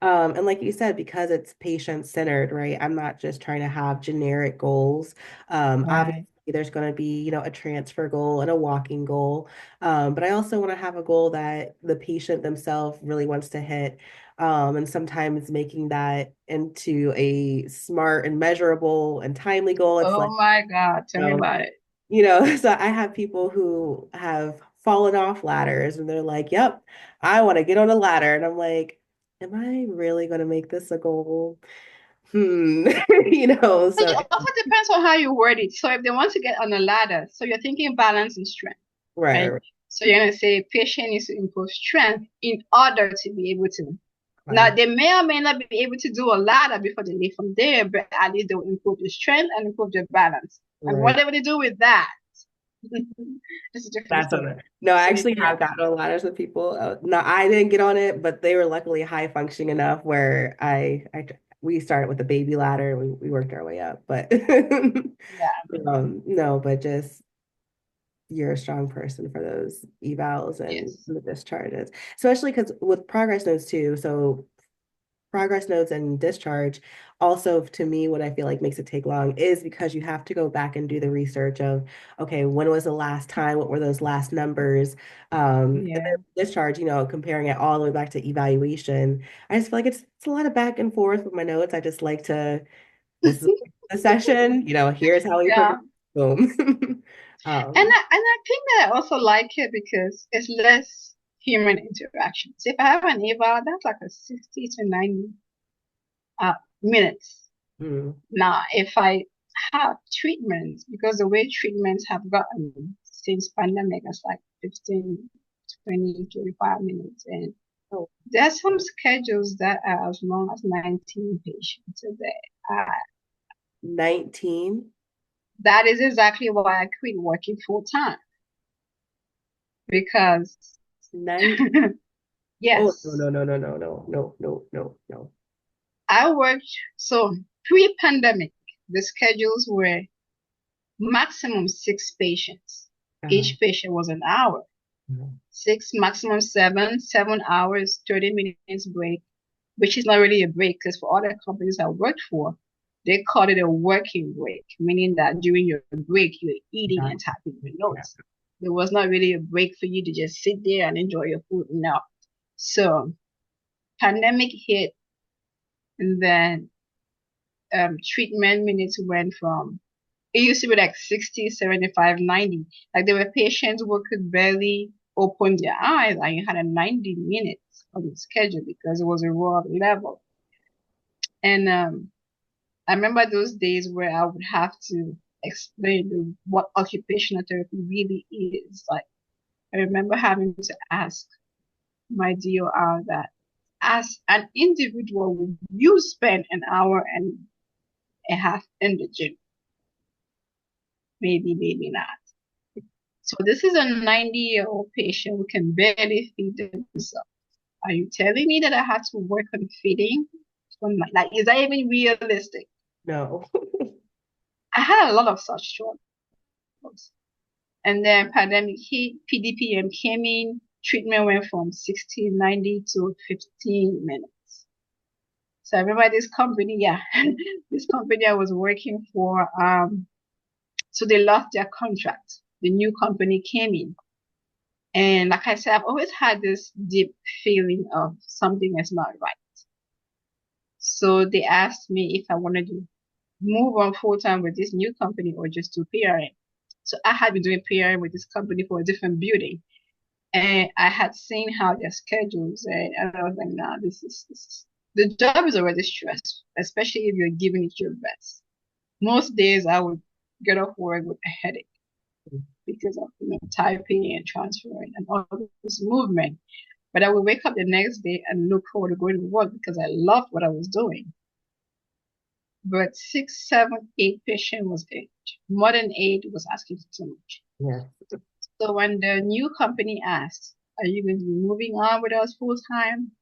A: time. And like you said, because it's patient centered, right? I'm not just trying to have generic goals. Obviously,
B: right.
A: there's going to be, a transfer goal and a walking goal. But I also want to have a goal that the patient themselves really wants to hit. And sometimes making that into a smart and measurable and timely goal. It's like,
B: Oh my God, tell
A: you
B: me
A: know,
B: about it.
A: so I have people who have fallen off ladders and they're like, yep, I want to get on a ladder. And I'm like, am I really going to make this a goal? Hmm. So
B: It also depends on how you word it. So if they want to get on a ladder, so you're thinking balance and strength, right?
A: right,
B: So you're going to say patient needs to improve strength in order to be able to. Now,
A: right,
B: they may or may not be able to do a ladder before they leave from there, but at least they'll improve the strength and improve their balance. And
A: right.
B: whatever they do with that, it's a different
A: That's on
B: story.
A: it. No, I
B: So,
A: actually
B: yeah,
A: have gotten on ladders with people. No, I didn't get on it, but they were luckily high functioning enough where we started with a baby ladder. We worked our way up, but
B: yeah,
A: no, but just you're a strong person for those evals and
B: Yes.
A: the discharges, especially because with progress notes too. So progress notes and discharge also to me what I feel like makes it take long is because you have to go back and do the research of okay, when was the last time, what were those last numbers, and then
B: Yeah.
A: discharge, comparing it all the way back to evaluation. I just feel like it's a lot of back and forth with my notes. I just like to, this is the session, here's how we
B: Yeah.
A: progress, boom.
B: And I think that I also like it because it's less human interactions. If I have an eval, that's like a 60 to 90 uh, minutes.
A: mm,
B: Now, if I have treatments, because the way treatments have gotten since pandemic, it's like 15, 20, 25 minutes. And
A: oh,
B: there are some schedules that are as long as 19 patients a day. Uh,
A: 19,
B: that is exactly why I quit working full time because
A: 9. Oh, no,
B: yes,
A: no, no, no, no, no, no, no, no, no.
B: I worked so pre-pandemic, the schedules were maximum 6 patients.
A: Uh,
B: Each patient was an hour.
A: no.
B: Six, maximum seven, 7 hours, 30 minutes break, which is not really a break because for other companies I worked for, they called it a working break, meaning that during your break, you're eating
A: Got
B: and typing your
A: yeah.
B: notes. There was not really a break for you to just sit there and enjoy your food. No. So pandemic hit and then treatment minutes went from it used to be like 60, 75, 90. Like there were patients who could barely open their eyes and you had a 90 minutes on the schedule because it was a raw level. And I remember those days where I would have to explain what occupational therapy really is. Like I remember having to ask my DOR that as an individual, would you spend an hour and a half in the gym? Maybe, maybe not. So this is a 90-year-old patient who can barely feed themselves. Are you telling me that I have to work on feeding? Like, is that even realistic?
A: No.
B: I had a lot of such struggles. And then pandemic hit, PDPM came in, treatment went from 60, 90 to 15 minutes. So I remember this company, yeah, this company I was working for, so they lost their contract. The new company came in. And like I said, I've always had this deep feeling of something is not right. So they asked me if I wanted to move on full time with this new company or just do PRN. So I had been doing PRN with this company for a different building. And I had seen how their schedules and I was like, nah, this is the job is already stressful, especially if you're giving it your best. Most days I would get off work with a headache because of typing and transferring and all this movement. But I would wake up the next day and look forward to going to work because I loved what I was doing. But six, seven, eight patient was it. More than eight was asking for so much.
A: Yeah.
B: So when the new company asked, are you going to be moving on with us full time?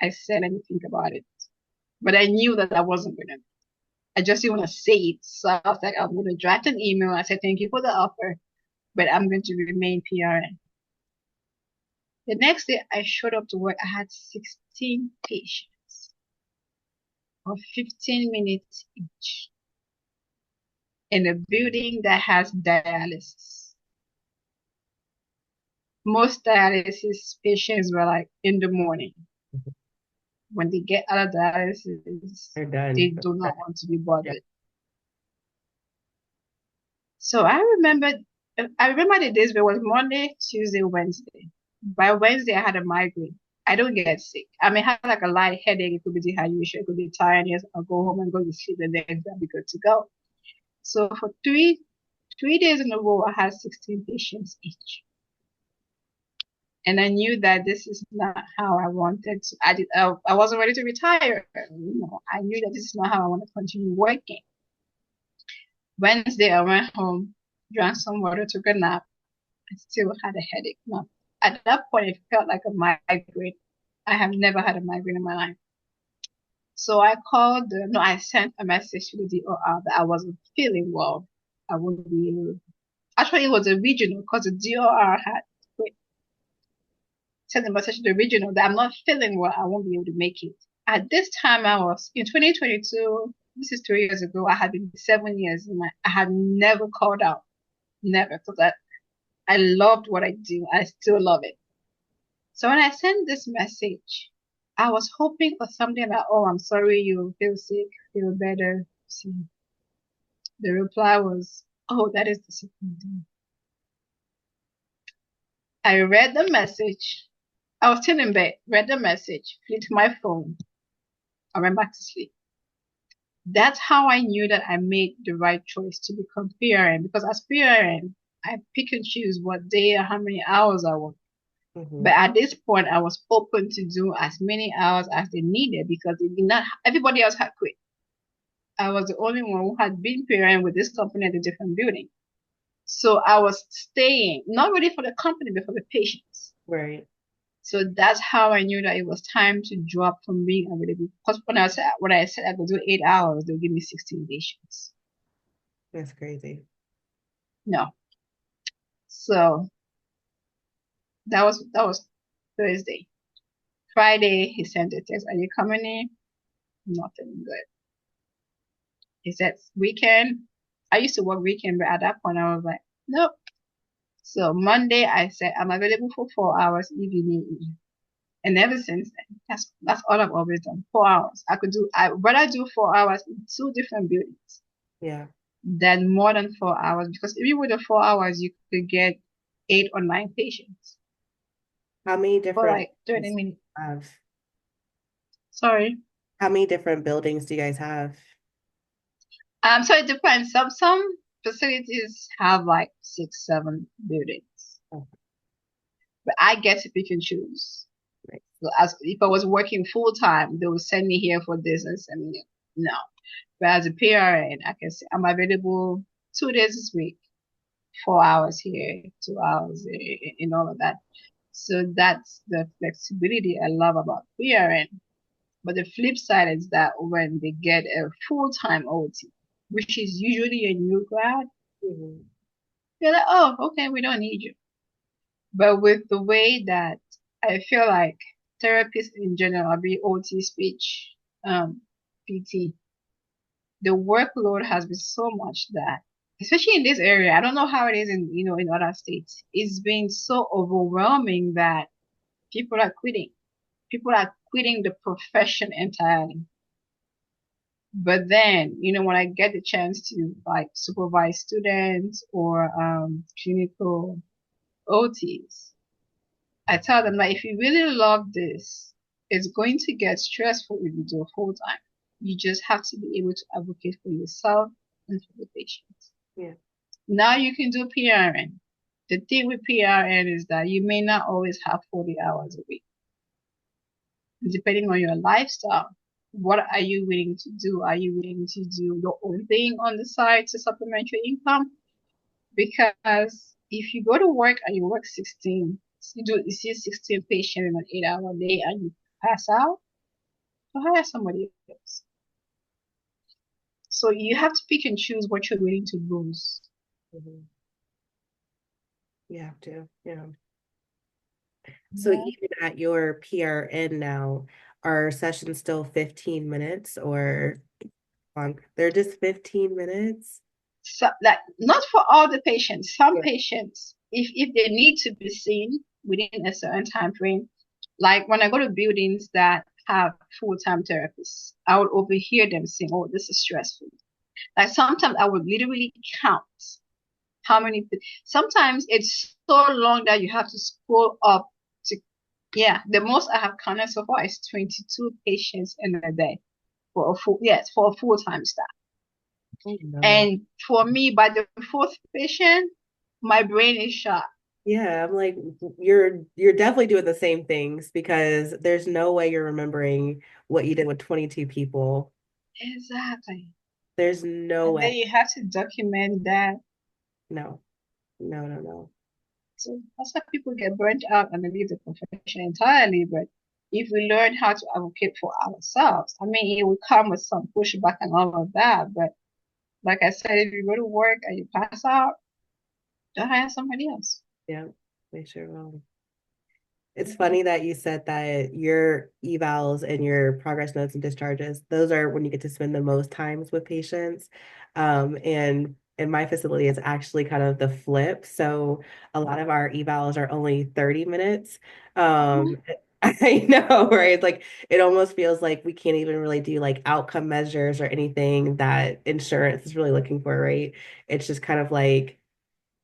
B: I said, let me think about it. But I knew that I wasn't going to. I just didn't want to say it. So I was like, I'm going to draft an email. I said, thank you for the offer, but I'm going to remain PRN. The next day I showed up to work. I had 16 patients of 15 minutes each in a building that has dialysis. Most dialysis patients were like in the morning. When they get out of dialysis,
A: They're
B: they
A: done.
B: do not want to be
A: Yeah.
B: bothered. So I remember the days where it was Monday, Tuesday, Wednesday. By Wednesday, I had a migraine. I don't get sick. I may have like a light headache. It could be dehydration. It could be tiredness. I'll go home and go to sleep. The next day, I'll be good to go. So for three days in a row, I had 16 patients each. And I knew that this is not how I wanted to. I wasn't ready to retire. I knew that this is not how I want to continue working. Wednesday, I went home, drank some water, took a nap. I still had a headache. No, at that point, it felt like a migraine. I have never had a migraine in my life. So I sent a message to the DOR that I wasn't feeling well. I wouldn't be able Actually, it was a regional because the DOR had sent a message to the regional that I'm not feeling well. I won't be able to make it. At this time, I was in 2022. This is 3 years ago. I had been 7 years, and I had never called out, never, because I loved what I do. I still love it. So when I sent this message, I was hoping for something like, "Oh, I'm sorry you feel sick, feel better." See, the reply was, "Oh, that is disappointing." I read the message. I was still in bed, read the message, flipped my phone. I went back to sleep. That's how I knew that I made the right choice to become PRN, because as PRN, I pick and choose what day or how many hours I want. But
A: Hmm.
B: at this point, I was open to do as many hours as they needed because they did not, everybody else had quit. I was the only one who had been PRN with this company at a different building. So I was staying, not really for the company, but for the patients.
A: Right.
B: So that's how I knew that it was time to drop from being available. Because when I said I could do 8 hours, they'll give me 16 patients.
A: That's crazy.
B: No. So that was Thursday. Friday, he sent a text. Are you coming in? Nothing good. He said weekend. I used to work weekend, but at that point I was like, nope. So Monday I said I'm available for 4 hours if you need me. And ever since then, that's all I've always done. 4 hours. I rather do 4 hours in two different buildings
A: Yeah.
B: than more than 4 hours, because even with the 4 hours you could get 8 or 9 patients
A: How many
B: for
A: different
B: like 30
A: buildings
B: minutes.
A: do you have?
B: Sorry.
A: How many different buildings do you guys have?
B: So it depends. Some facilities have like 6, 7 buildings,
A: Oh,
B: but I get to pick and choose.
A: right.
B: So as if I was working full time, they would send me here for this and send me no. But as a PRN, I can say I'm available 2 days this week, 4 hours here, 2 hours in all of that. So that's the flexibility I love about PRN. But the flip side is that when they get a full time OT, which is usually a new grad,
A: Mhm.
B: they're like, oh, okay, we don't need you. But with the way that I feel like therapists in general, be OT, speech, PT, the workload has been so much that, especially in this area, I don't know how it is in other states. It's been so overwhelming that people are quitting. People are quitting the profession entirely. But then, when I get the chance to like supervise students or clinical OTs, I tell them that if you really love this, it's going to get stressful if you do it full time. You just have to be able to advocate for yourself and for the patients.
A: Yeah.
B: Now you can do PRN. The thing with PRN is that you may not always have 40 hours a week. Depending on your lifestyle, what are you willing to do? Are you willing to do your own thing on the side to supplement your income? Because if you go to work and you work 16, you see 16 patients in an 8 hour day and you pass out, to hire somebody else. So you have to pick and choose what you're willing to lose.
A: Mhm. You have to. Yeah. So
B: Yeah.
A: even at your PRN now, are sessions still 15 minutes or long? They're just 15 minutes?
B: So like not for all the patients. Some
A: Yeah.
B: patients, if they need to be seen within a certain time frame, like when I go to buildings that have full-time therapists, I would overhear them saying, "Oh, this is stressful." Like sometimes I would literally count how many. Sometimes it's so long that you have to scroll up to. Yeah, the most I have counted so far is 22 patients in a day for a full-time staff.
A: Oh no.
B: And for me, by the fourth patient, my brain is shot.
A: Yeah, I'm like you're definitely doing the same things because there's no way you're remembering what you did with 22 people.
B: Exactly.
A: There's no
B: And then
A: way.
B: you have to document that.
A: No. No, no, no.
B: So that's why people get burnt out and they leave the profession entirely. But if we learn how to advocate for ourselves, I mean, it will come with some pushback and all of that. But like I said, if you go to work and you pass out, Don't hire somebody else.
A: Yeah, they sure will. It's funny that you said that your evals and your progress notes and discharges, those are when you get to spend the most times with patients. And in my facility, it's actually kind of the flip. So a lot of our evals are only 30 minutes.
B: Mhm.
A: Um, I know, right? It's like it almost feels like we can't even really do like outcome measures or anything that insurance is really looking for, right? It's just kind of like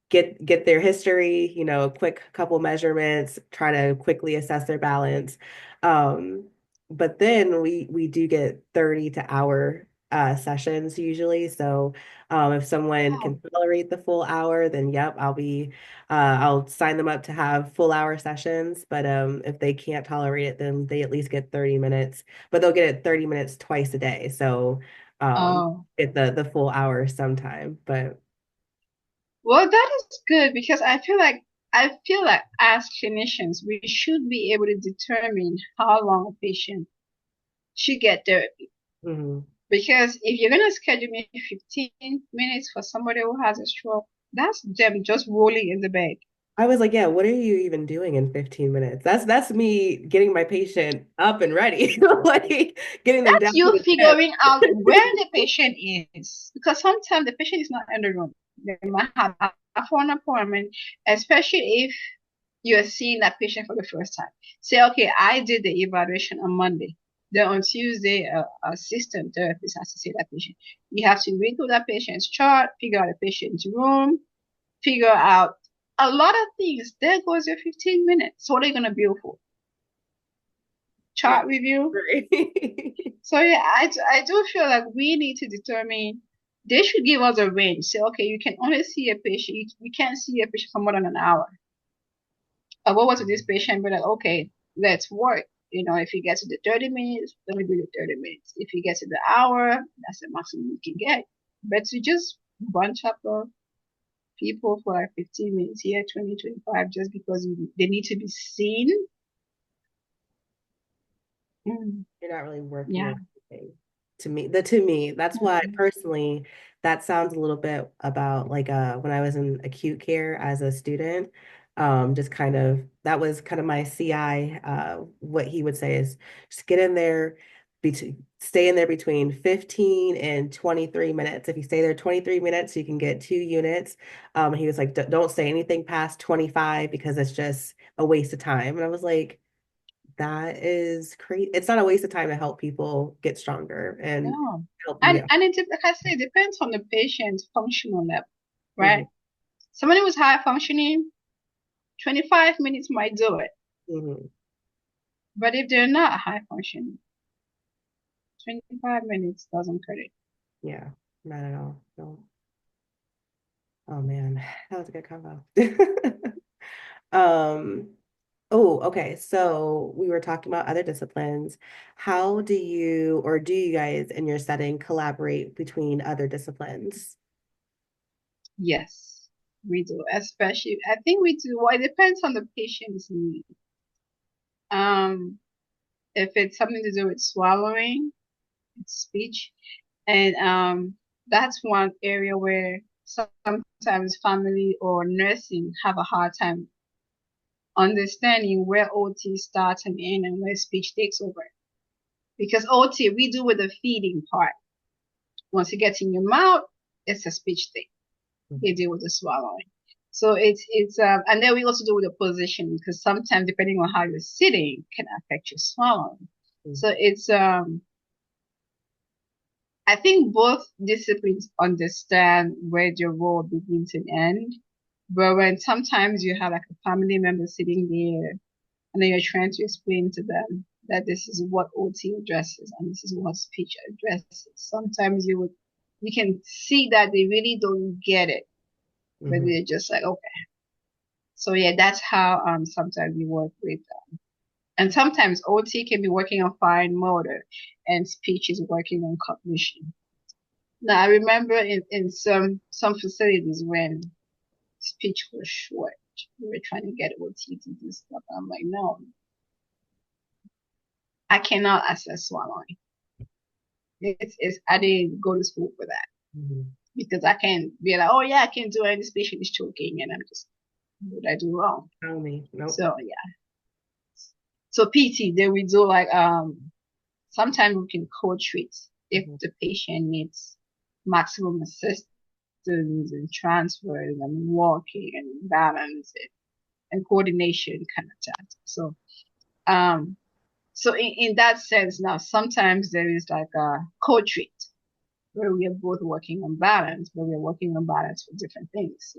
A: get their history, a quick couple measurements, try to quickly assess their balance. Um, but then we do get 30 to hour sessions usually. So if someone
B: Wow.
A: can tolerate the full hour, then yep, I'll sign them up to have full hour sessions. But if they can't tolerate it, then they at least get 30 minutes, but they'll get it 30 minutes twice a day. So
B: Oh,
A: get the full hour sometime. But
B: well, that is good because I feel like as clinicians, we should be able to determine how long a patient should get therapy.
A: mhm.
B: Because if you're gonna schedule me 15 minutes for somebody who has a stroke, that's them just rolling in the bed.
A: I was like, yeah, what are you even doing in 15 minutes? That's me getting my patient up and ready, like getting them
B: That's
A: down to
B: you
A: the
B: figuring out where the patient is. Because sometimes the patient is not in the room. They might have for an appointment, especially if you're seeing that patient for the first time. Say, okay, I did the evaluation on Monday. Then on Tuesday, a assistant therapist has to see that patient. You have to read through that patient's chart, figure out the patient's room, figure out a lot of things. There goes your 15 minutes. So what are you going to bill for?
A: Yeah.
B: Chart review?
A: Right.
B: So yeah, I do feel like we need to determine, they should give us a range. Say, okay, you can only see a patient, you can't see a patient for more than an hour. I go over to this patient, but like, okay, let's work. If you get to the 30 minutes, let me do the 30 minutes. If you get to the hour, that's the maximum you can get. But to just bunch up of people for like 15 minutes here, 20, 25, just because they need to be seen. Mm,
A: You're not really working
B: yeah.
A: on anything. To me, that's why
B: Mm,
A: personally, that sounds a little bit about like when I was in acute care as a student. Just kind of that was kind of my CI. What he would say is just get in there, stay in there between 15 and 23 minutes. If you stay there 23 minutes, you can get 2 units. He was like, Don't say anything past 25 because it's just a waste of time." And I was like, that is crazy. It's not a waste of time to help people get stronger and
B: no.
A: help them
B: And
A: get.
B: and like I said, it depends on the patient's functional level,
A: Mhm,
B: right? Somebody who's high functioning, 25 minutes might do it.
A: mhm.
B: But if they're not high functioning, 25 minutes doesn't cut it.
A: Yeah, not at all. No. Oh man, that was a good combo. Um, oh, okay. So we were talking about other disciplines. How do you or do you guys in your setting collaborate between other disciplines?
B: Yes, we do. Especially, I think we do. Well, it depends on the patient's need. Um, if it's something to do with swallowing, speech, and that's one area where sometimes family or nursing have a hard time understanding where OT starts and ends and where speech takes over. Because OT, we do with the feeding part. Once it gets in your mouth, it's a speech thing. They deal with the swallowing. So it's and then we also do with the position because sometimes depending on how you're sitting can affect your swallowing.
A: Mhm,
B: So it's I think both disciplines understand where your role begins and ends. But when sometimes you have like a family member sitting there and then you're trying to explain to them that this is what OT addresses and this is what speech addresses. Sometimes you can see that they really don't get it, but
A: mhm,
B: they're just like, okay. So yeah, that's how sometimes we work with and sometimes OT can be working on fine motor and speech is working on cognition. Now I remember in some facilities when speech was short, we were trying to get OT to do stuff. I'm like, no, I cannot assess swallowing. It's I didn't go to school for that.
A: mhm.
B: because I can't be like, oh yeah, I can do it. And this patient is choking, and I'm just, what did I do wrong?
A: Tell me. Nope.
B: So yeah. So PT, then we do like sometimes we can co-treat if
A: Mhm.
B: the patient needs maximum assistance and transfers and walking and balance and coordination kind of tasks. Um, so in that sense, now sometimes there is like a co-treat where we are both working on balance, but we're working on balance for different things,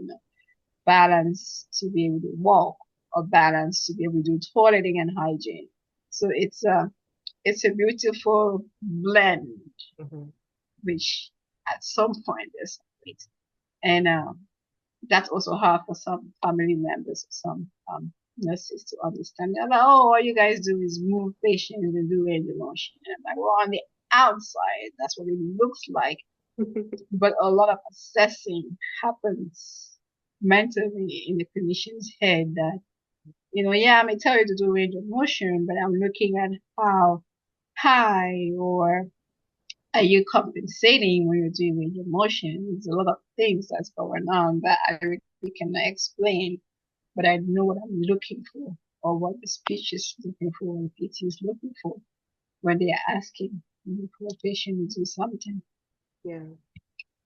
B: balance to be able to walk or balance to be able to do toileting and hygiene. So it's a beautiful blend,
A: Mhm.
B: which at some point is great. And that's also hard for some family members, some nurses to understand. They're like, oh, all you guys do is move patients and do range of motion. And I'm like, well, on the outside, that's what it looks like. But a lot of assessing happens mentally in the clinician's head that, yeah, I may tell you to do range of motion, but I'm looking at how high or are you compensating when you're doing range of motion? There's a lot of things that's going on that I really cannot explain, but I know what I'm looking for or what the speech is looking for and PT is looking for when they are asking for a patient to do something.
A: Yeah.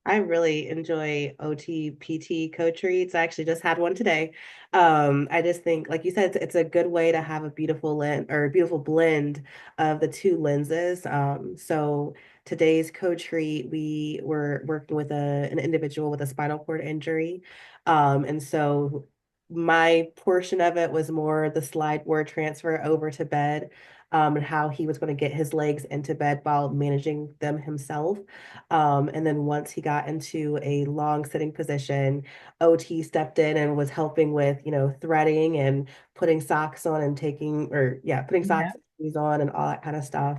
A: I really enjoy OT PT coach reads. I actually just had one today. I just think, like you said, it's a good way to have a beautiful lens or a beautiful blend of the two lenses. So today's coach read, we were working with an individual with a spinal cord injury. And so my portion of it was more the slide board transfer over to bed, and how he was going to get his legs into bed while managing them himself. And then once he got into a long sitting position, OT stepped in and was helping with, threading and putting socks on and putting
B: Yeah,
A: socks and shoes on and all that kind of stuff.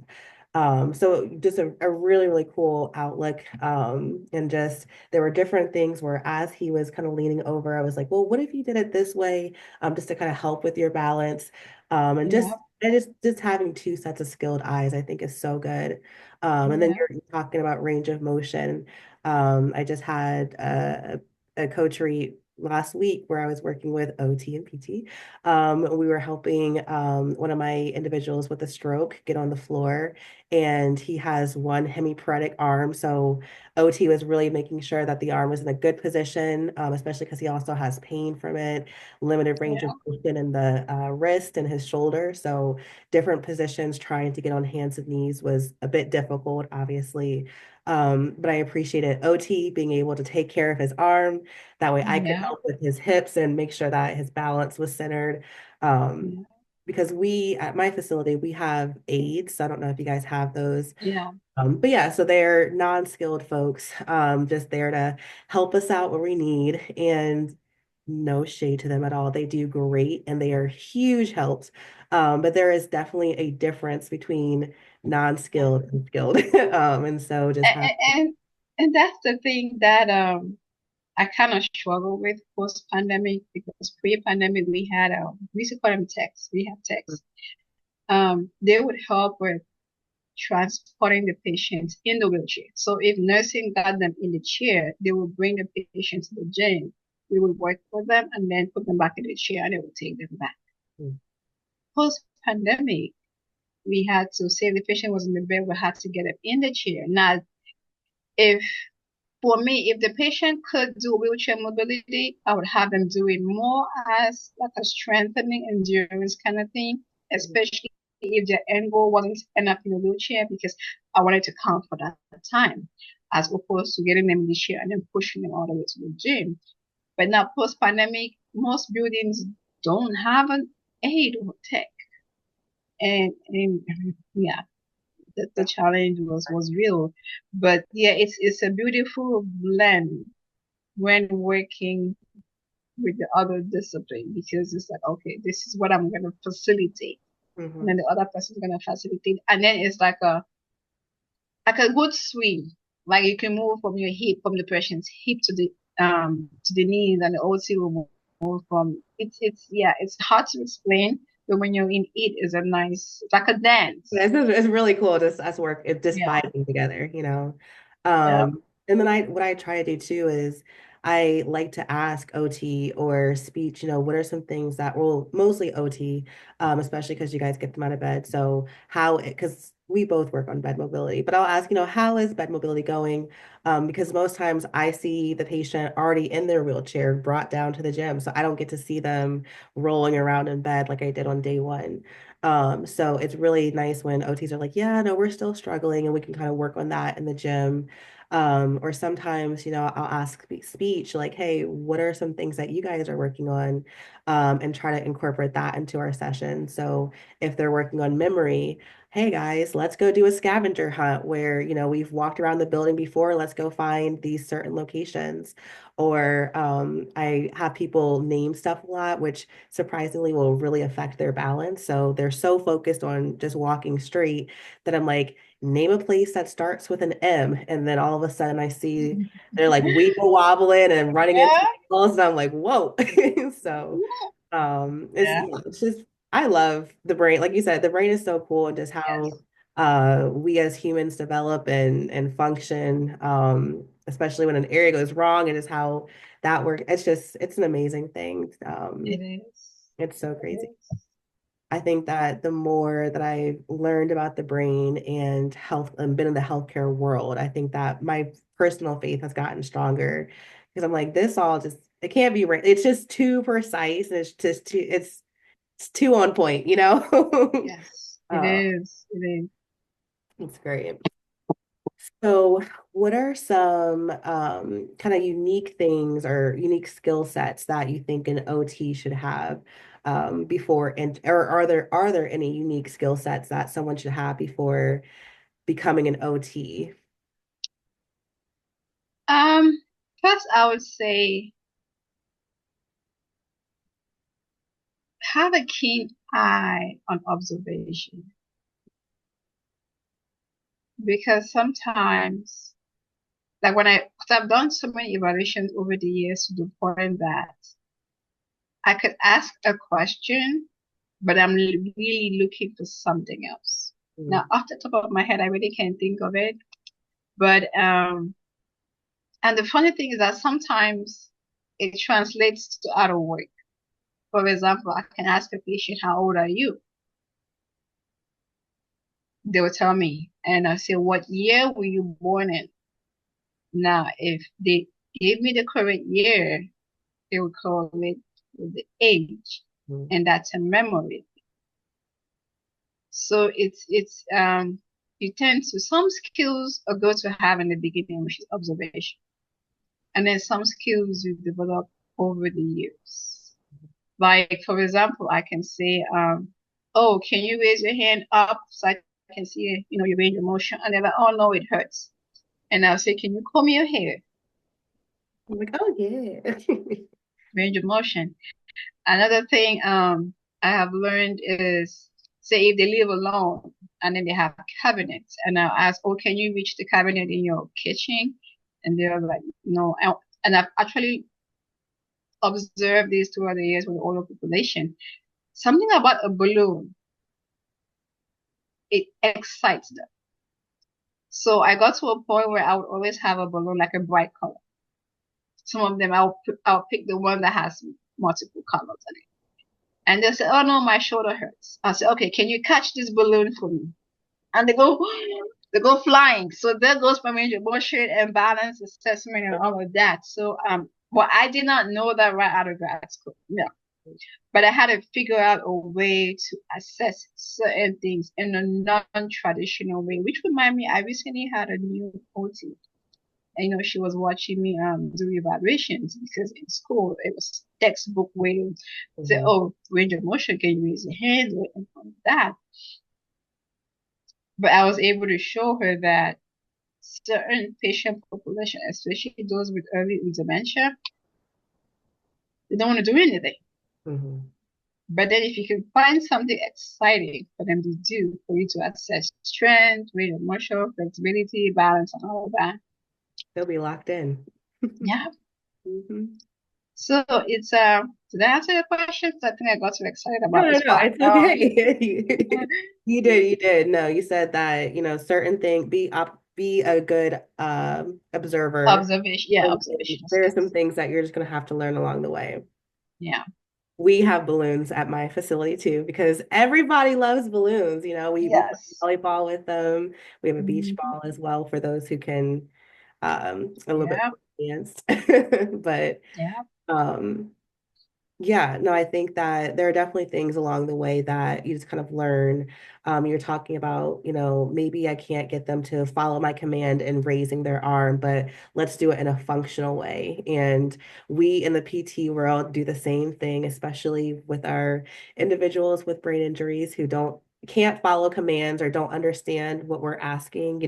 A: So just a really, really cool outlook. And just there were different things where as he was kind of leaning over, I was like, well, what if you did it this way? Just to kind of help with your balance. And
B: yeah,
A: just having two sets of skilled eyes, I think is so good. And then
B: yeah,
A: you're talking about range of motion. I just had a coach read last week where I was working with OT and PT. We were helping one of my individuals with a stroke get on the floor, and he has one hemiparetic arm. So OT was really making sure that the arm was in a good position, especially because he also has pain from it, limited range of
B: yeah,
A: motion in the wrist and his shoulder. So different positions trying to get on hands and knees was a bit difficult, obviously. But I appreciated OT being able to take care of his arm. That way I could
B: yeah,
A: help with his hips and make sure that his balance was centered. Um,
B: yeah,
A: because we, at my facility, we have aides. So I don't know if you guys have those.
B: yeah.
A: But yeah, so they're non-skilled folks, just there to help us out where we need, and no shade to them at all. They do great and they are huge helps. But there is definitely a difference between non-skilled and skilled. And so just have,
B: And, and and that's the thing that I kind of struggle with post-pandemic because pre-pandemic we used to call them techs. We have techs. They would help with transporting the patient in the wheelchair. So if nursing got them in the chair, they would bring the patient to the gym. We would work for them and then put them back in the chair and they would take them back. Post-pandemic, we had to say if the patient was in the bed, we had to get them in the chair. Now, if for me, if the patient could do wheelchair mobility, I would have them do it more as like a strengthening endurance kind of thing, especially if their end goal wasn't to end up in a wheelchair because I wanted to count for that time, as opposed to getting them in the chair and then pushing them all the way to the gym. But now post pandemic, most buildings don't have an aid or tech. And yeah, the challenge was real. But yeah, it's a beautiful blend when working with the other discipline because it's like, okay, this is what I'm gonna facilitate. And
A: Mhm.
B: then the other person's gonna facilitate. And then it's like a good swing. Like you can move from your hip, from the patient's hip to the knees and the OT will move from it's yeah, it's hard to explain, but when you're in it is a nice it's like a dance.
A: It's really cool just us work, just
B: Yeah,
A: vibing together,
B: yeah,
A: And then what I try to do too is I like to ask OT or speech, what are some things that, well, mostly OT, especially because you guys get them out of bed. So because we both work on bed mobility, but I'll ask, how is bed mobility going? Because most times I see the patient already in their wheelchair brought down to the gym. So I don't get to see them rolling around in bed like I did on day one. So it's really nice when OTs are like, yeah, no, we're still struggling and we can kind of work on that in the gym. Or sometimes, I'll ask speech like, hey, what are some things that you guys are working on? And try to incorporate that into our session. So if they're working on memory, hey guys, let's go do a scavenger hunt where, we've walked around the building before, let's go find these certain locations. Or I have people name stuff a lot, which surprisingly will really affect their balance. So they're so focused on just walking straight that I'm like, name a place that starts with an M. And then all of a sudden I see they're like weeble wobbling and running into
B: Yeah,
A: walls. And I'm like, whoa. So
B: yeah,
A: it's just I love the brain. Like you said, the brain is so cool and just how
B: yes,
A: we as humans develop and function, especially when an area goes wrong and just how that works. It's an amazing thing.
B: it is.
A: It's so
B: It
A: crazy.
B: is.
A: I think that the more that I've learned about the brain and health and been in the healthcare world, I think that my personal faith has gotten stronger because I'm like, this all just, it can't be right. It's just too precise. And it's too on point.
B: Yes, it
A: Uh,
B: is. It is.
A: it's great. So, what are some kind of unique things or unique skill sets that you think an OT should have before, and or are there any unique skill sets that someone should have before becoming an OT?
B: Um, First I would say have a keen eye on observation because sometimes, like because I've done so many evaluations over the years to the point that I could ask a question, but I'm really looking for something else. Now,
A: Mm,
B: off the top of my head, I really can't think of it. But and the funny thing is that sometimes it translates to out of work. For example, I can ask a patient, "How old are you?" They will tell me, and I say, "What year were you born in?" Now, if they gave me the correct year, they would correlate with the age,
A: mm,
B: and that's a memory. So you tend to some skills are good to have in the beginning, which is observation, and then some skills you develop over the years. Like for example, I can say, "Oh, can you raise your hand up so I can see, your range of motion?" And they're like, "Oh no, it hurts." And I'll say, "Can you comb your hair?"
A: I'm like, oh yeah.
B: Range of motion. Another thing I have learned is say if they live alone and then they have cabinets and I'll ask, oh, can you reach the cabinet in your kitchen? And they're like, no. And I've actually observed this throughout the years with the older population. Something about a balloon, it excites them. So I got to a point where I would always have a balloon like a bright color. Some of them I'll pick the one that has multiple colors in it. And they say, oh no, my shoulder hurts. I say, okay, can you catch this balloon for me? And they go flying. So there goes my range of motion and balance assessment and all of that. So but I did not know that right out of grad school. No. But I had to figure out a way to assess certain things in a non-traditional way, which remind me, I recently had a new OT. And, she was watching me do evaluations because in school it was textbook way to say,
A: Mhm,
B: oh, range of motion, can you raise your hands and all of that. But I was able to show her that certain patient population, especially those with early dementia, they don't want to do anything.
A: mhm.
B: But then if you can find something exciting for them to do, for you to assess strength, range of motion, flexibility, balance, and all of that.
A: They'll be locked in.
B: Yeah.
A: Mhm.
B: So it's did I answer your question? 'Cause I think I got too excited
A: No,
B: about
A: no,
B: this
A: no,
B: part.
A: it's okay. You did. No, you said that, certain thing be op be a good observer.
B: Observation, yeah,
A: And
B: observation
A: there are some
B: skills.
A: things that you're just going to have to learn along the way.
B: Yeah.
A: We have balloons at my facility too, because everybody loves balloons. We play
B: Yes.
A: volleyball with them. We have a beach
B: Hmm.
A: ball as well for those who can a little bit
B: Yeah.
A: more advanced. But
B: Yeah.
A: um yeah, no, I think that there are definitely things along the way that you just kind of learn. You're talking about, maybe I can't get them to follow my command in raising their arm, but let's do it in a functional way. And we in the PT world do the same thing, especially with our individuals with brain injuries who can't follow commands or don't understand what we're asking.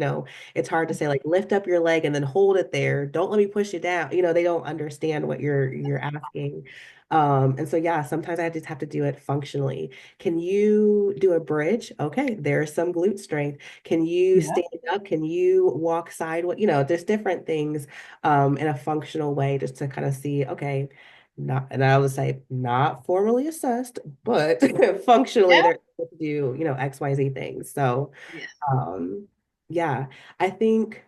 A: It's hard to say like lift up your leg and then hold it there. Don't let me push you down. They don't understand what you're asking. And so, yeah, sometimes I just have to do it functionally. Can you do a bridge? Okay, there's some glute strength. Can you
B: Yeah.
A: stand up? Can you walk sideways? There's different things in a functional way just to kind of see, okay, not, and I would say not formally assessed, but functionally
B: Yeah.
A: they're able to do, XYZ things. So,
B: Yes.
A: um, yeah, I think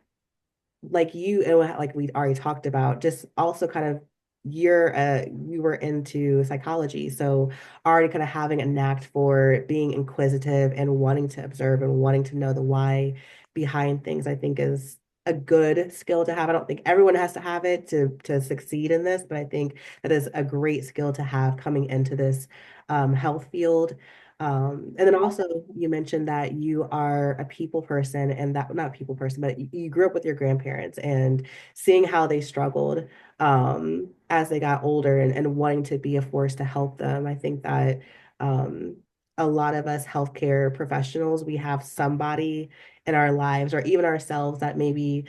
A: like you and like we already talked about, just also kind of you were into psychology, so already kind of having a knack for being inquisitive and wanting to observe and wanting to know the why behind things, I think is a good skill to have. I don't think everyone has to have it to succeed in this, but I think that is a great skill to have coming into this health field. And then
B: Yeah.
A: also you mentioned that you are a people person and that not a people person, but you grew up with your grandparents and seeing how they struggled as they got older and wanting to be a force to help them. I think that um, a lot of us healthcare professionals, we have somebody in our lives or even ourselves that maybe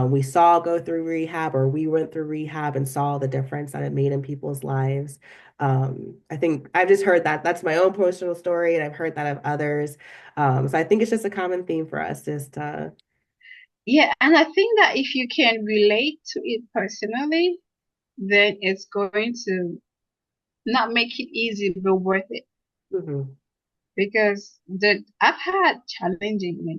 A: we saw go through rehab or we went through rehab and saw the difference that it made in people's lives. I think I've just heard that that's my own personal story, and I've heard that of others. So I think it's just a common theme for us, just
B: Yeah. And I think that if you can relate to it personally, then it's going to not make it easy, but worth it.
A: mhm,
B: Because I've had challenging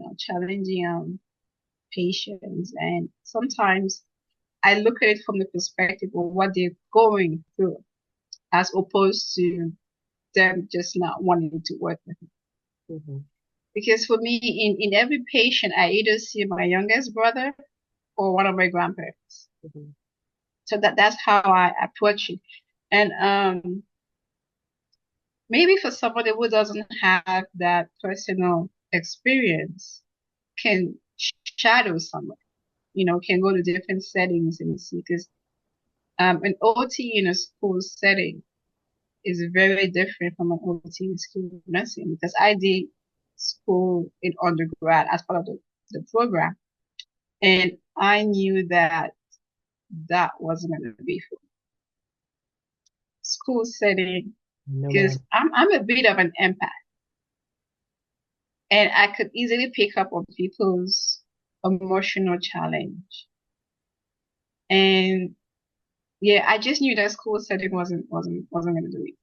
B: patients, and sometimes I look at it from the perspective of what they're going through, as opposed to them just not wanting to work with me.
A: mhm,
B: Because for me, in every patient, I either see my youngest brother or one of my grandparents.
A: mhm,
B: So that's how I approach it. And maybe for somebody who doesn't have that personal experience, can shadow someone, can go to different settings and see. Because an OT in a school setting is very different from an OT in school nursing, because I did school in undergrad as part of the program. And I knew that that wasn't going to be for school setting,
A: no
B: because
A: man.
B: I'm a bit of an empath, and I could easily pick up on people's emotional challenge. And yeah, I just knew that school setting wasn't going to do it.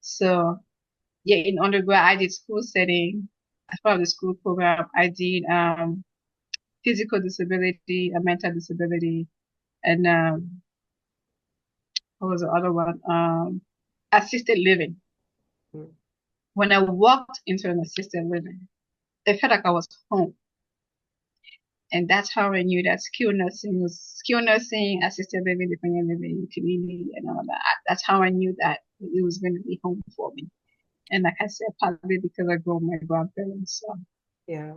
B: So yeah, in undergrad, I did school setting as part of the school program. I did physical disability, a mental disability, and what was the other one? Assisted living.
A: Mm,
B: When I walked into an assisted living, I felt like I was home. And that's how I knew that skill nursing, assisted living, independent living, community, and all that. That's how I knew that it was going to be home for me. And like I said, probably because I grew up with my grandparents. So,
A: yeah.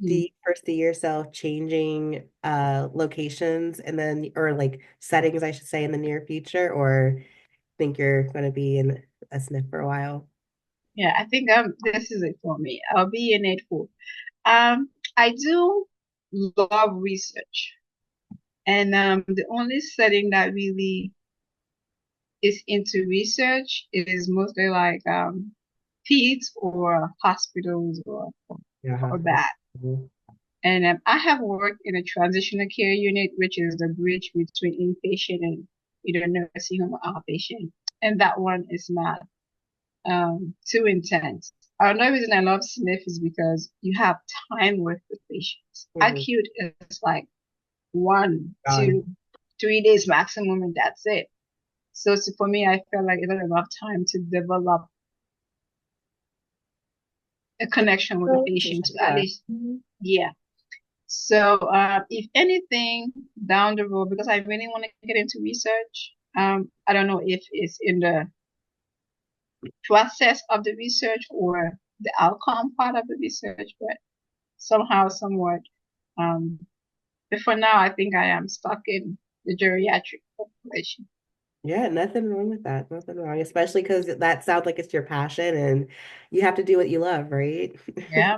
A: Do
B: mm,
A: you foresee yourself changing locations and then or like settings, I should say, in the near future, or think you're going to be in a SNF for a while?
B: yeah, I think this is it for me. I'll be in it for. I do love research, and the only setting that really is into research is mostly like peds or hospitals
A: Yeah,
B: or
A: hospital.
B: that.
A: Mhm,
B: And I have worked in a transitional care unit, which is the bridge between inpatient and either nursing home or outpatient. And that one is not too intense. Another reason I love Smith is because you have time with the patients.
A: Mhm.
B: Acute is like one,
A: God.
B: 2, 3 days maximum, and that's it. So for me, I felt like it was enough time to develop a connection with the patient to at
A: Yeah.
B: least,
A: Mhm.
B: yeah. So if anything down the road, because I really want to get into research, I don't know if it's in the process of the research or the outcome part of the research, but somehow, somewhat, um, but for now, I think I am stuck in the geriatric population.
A: Yeah, nothing wrong with that. Nothing wrong, especially because that sounds like it's your passion and you have to do what you love, right?
B: Yeah.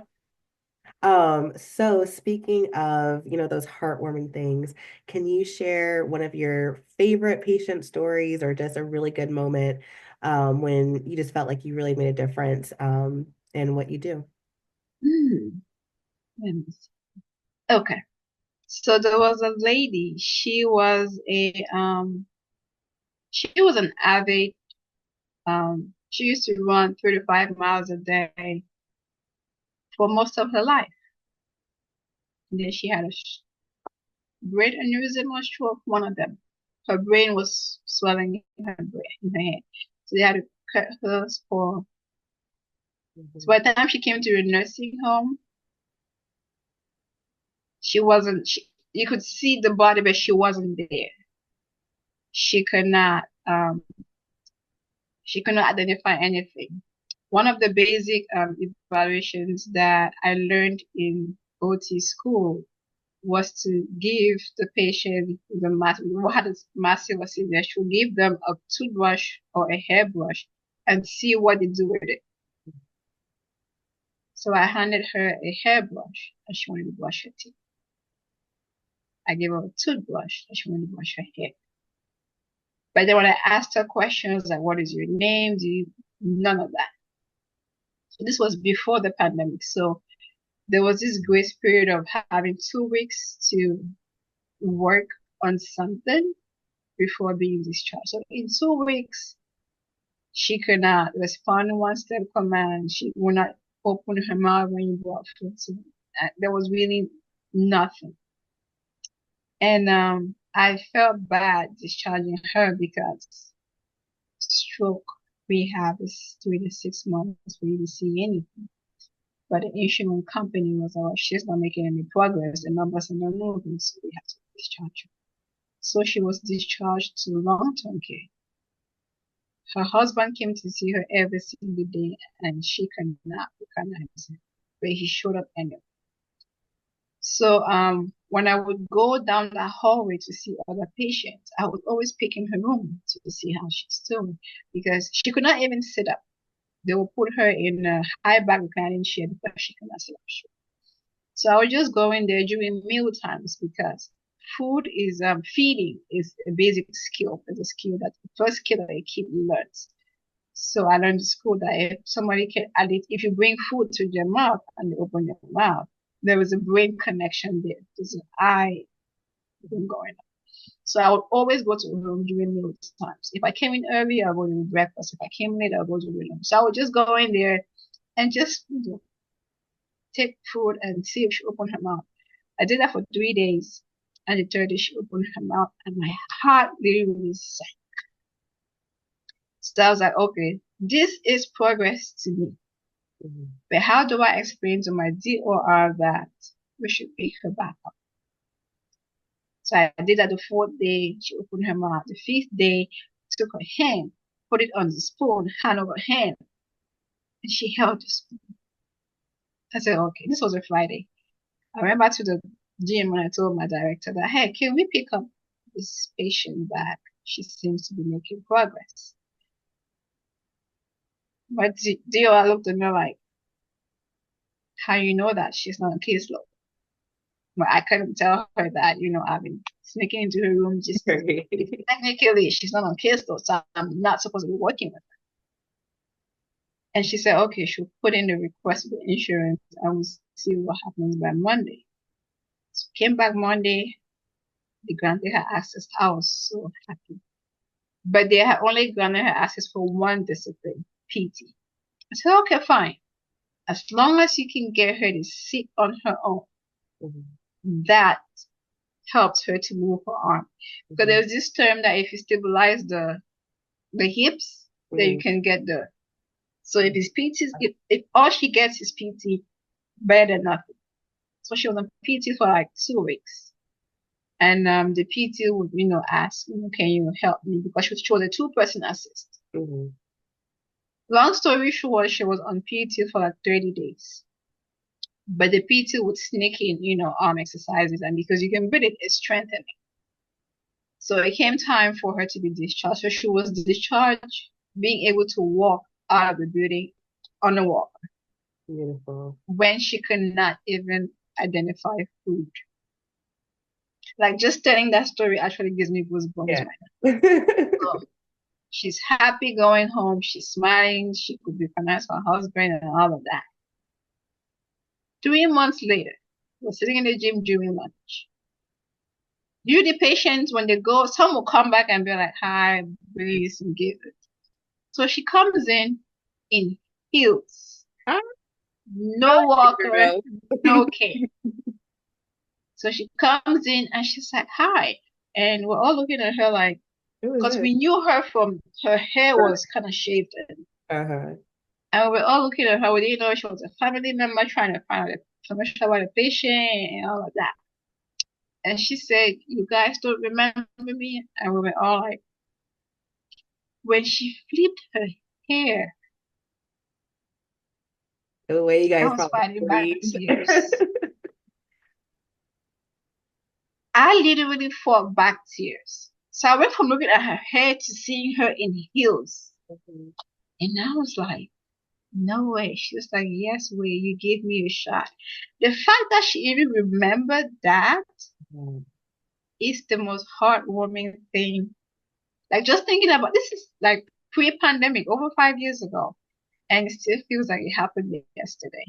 A: So speaking of, those heartwarming things, can you share one of your favorite patient stories or just a really good moment when you just felt like you really made a difference in what you do?
B: Hmm. Let me see. Okay. So there was a lady. She was an avid. She used to run 35 miles a day for most of her life. And then she had a great aneurysm or stroke, one of them. Her brain was swelling in her brain, in her head. So they had to cut her for. So
A: Mhm.
B: by the time she came to a nursing home, she wasn't. You could see the body, but she wasn't there. She could not. She could not identify anything. One of the basic evaluations that I learned in OT school was to give the patient the what is massive seizure. She would give them a toothbrush or a hairbrush and see what they do with it. So I handed her a hairbrush and she wanted to brush her teeth. I gave her a toothbrush and she wanted to brush her hair. But then when I asked her questions like, "What is your name?" None of that. So this was before the pandemic. So there was this grace period of having 2 weeks to work on something before being discharged. So in 2 weeks, she could not respond to one step command. She would not open her mouth when you brought food. So there was really nothing. And I felt bad discharging her because stroke rehab is 3 to 6 months for you to see anything. But the insurance company was, oh, she's not making any progress. The numbers are not moving, so we have to discharge her. So she was discharged to long-term care. Her husband came to see her every single day, and she could not recognize him, but he showed up anyway. So when I would go down that hallway to see other patients, I would always pick in her room to see how she's doing because she could not even sit up. They would put her in a high back reclining chair because she could not sit up. So I would just go in there during meal times because feeding is a basic skill. It's a skill that the first skill that a kid learns. So I learned in school that if somebody can add it, if you bring food to their mouth and they open their mouth, there is a brain connection there. There's an eye thing going on. So I would always go to the room during meal times. If I came in early, I'll go to breakfast. If I came late, I'll go to the room. So I would just go in there and just take food and see if she opened her mouth. I did that for 3 days. And the third day she opened her mouth and my heart literally sank. So I was like, okay, this is progress to me.
A: Mhm.
B: But how do I explain to my DOR that we should pick her back up? So I did that the fourth day. She opened her mouth. The fifth day, I took her hand, put it on the spoon, hand over hand, and she held the spoon. I said, okay, this was a Friday. I went back to the gym and I told my director that, hey, can we pick up this patient back? She seems to be making progress. But DOR looked at me like, how you know that she's not on caseload? But I couldn't tell her that, I've been sneaking into her room just
A: Right.
B: technically she's not on caseload, so I'm not supposed to be working with her. And she said, okay, she'll put in the request for insurance and we'll see what happens by Monday. So came back Monday, they granted her access. I was so happy. But they had only granted her access for one discipline, PT. I said, okay, fine. As long as you can get her to sit on her own,
A: Mhm.
B: that helps her to move her arm. Because
A: Mhm.
B: there's this term that if you stabilize the hips, then you
A: Mhm.
B: can get the. So if it's PT, if all she gets is PT, better than nothing. So she was on PT for like 2 weeks. And the PT would, ask, can you help me? Because she was a two-person assist.
A: Mhm.
B: Long story short, she was on PT for like 30 days. But the PT would sneak in, arm exercises, and because you can build it, it's strengthening. So it came time for her to be discharged. So she was discharged, being able to walk out of the building on a walk
A: Beautiful.
B: when she could not even identify food. Like just telling that story actually gives me goosebumps
A: Yeah.
B: right now. So she's happy going home. She's smiling. She could be pronounced her husband and all of that. 3 months later, we're sitting in the gym during lunch. You, the patients, when they go, some will come back and be like, hi, please give it. So she comes in heels,
A: Ah,
B: no walker,
A: girl.
B: no cane. So she comes in and she's like, hi. And we're all looking at her like,
A: Who is
B: because
A: this?
B: we knew her from her hair was kind of shaved.
A: Uh-huh.
B: And we're all looking at her. We didn't know she was a family member trying to find out information about the patient and all of that. And she said, you guys don't remember me? And we were all like, when she flipped her hair,
A: The way you
B: I
A: guys
B: was
A: probably
B: fighting back
A: screamed.
B: tears. I literally fought back tears. So I went from looking at her hair to seeing her in heels.
A: Mhm.
B: And I was like, no way. She was like, yes way, you gave me a shot. The fact that she even remembered that
A: Mhm.
B: is the most heartwarming thing. Like just thinking about this is like pre-pandemic, over 5 years ago. And it still feels like it happened yesterday.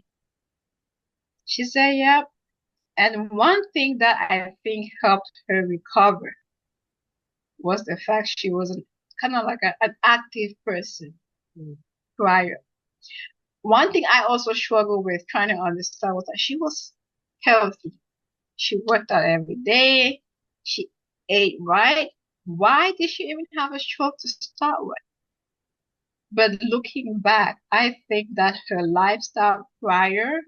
B: She said, yep. And one thing that I think helped her recover was the fact she was kind of like an active person
A: Mhm.
B: prior. One thing I also struggled with trying to understand was that she was healthy. She worked out every day. She ate right. Why did she even have a stroke to start with? But looking back, I think that her lifestyle prior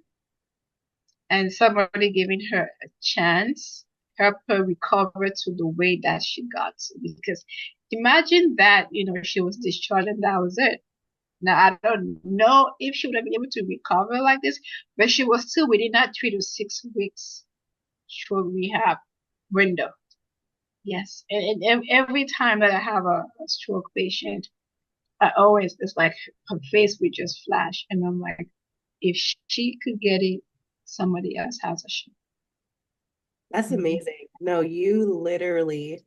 B: and somebody giving her a chance helped her recover to the way that she got to. Because imagine that, she was discharged and that was it. Now, I don't know if she would have been able to recover like this, but she was still within that 3 to 6 weeks stroke rehab window. Yes. And every time that I have a stroke patient, I always, it's like her face would just flash. And I'm like, if she could get it, somebody else has a shot.
A: That's
B: Mhm.
A: amazing. No, you literally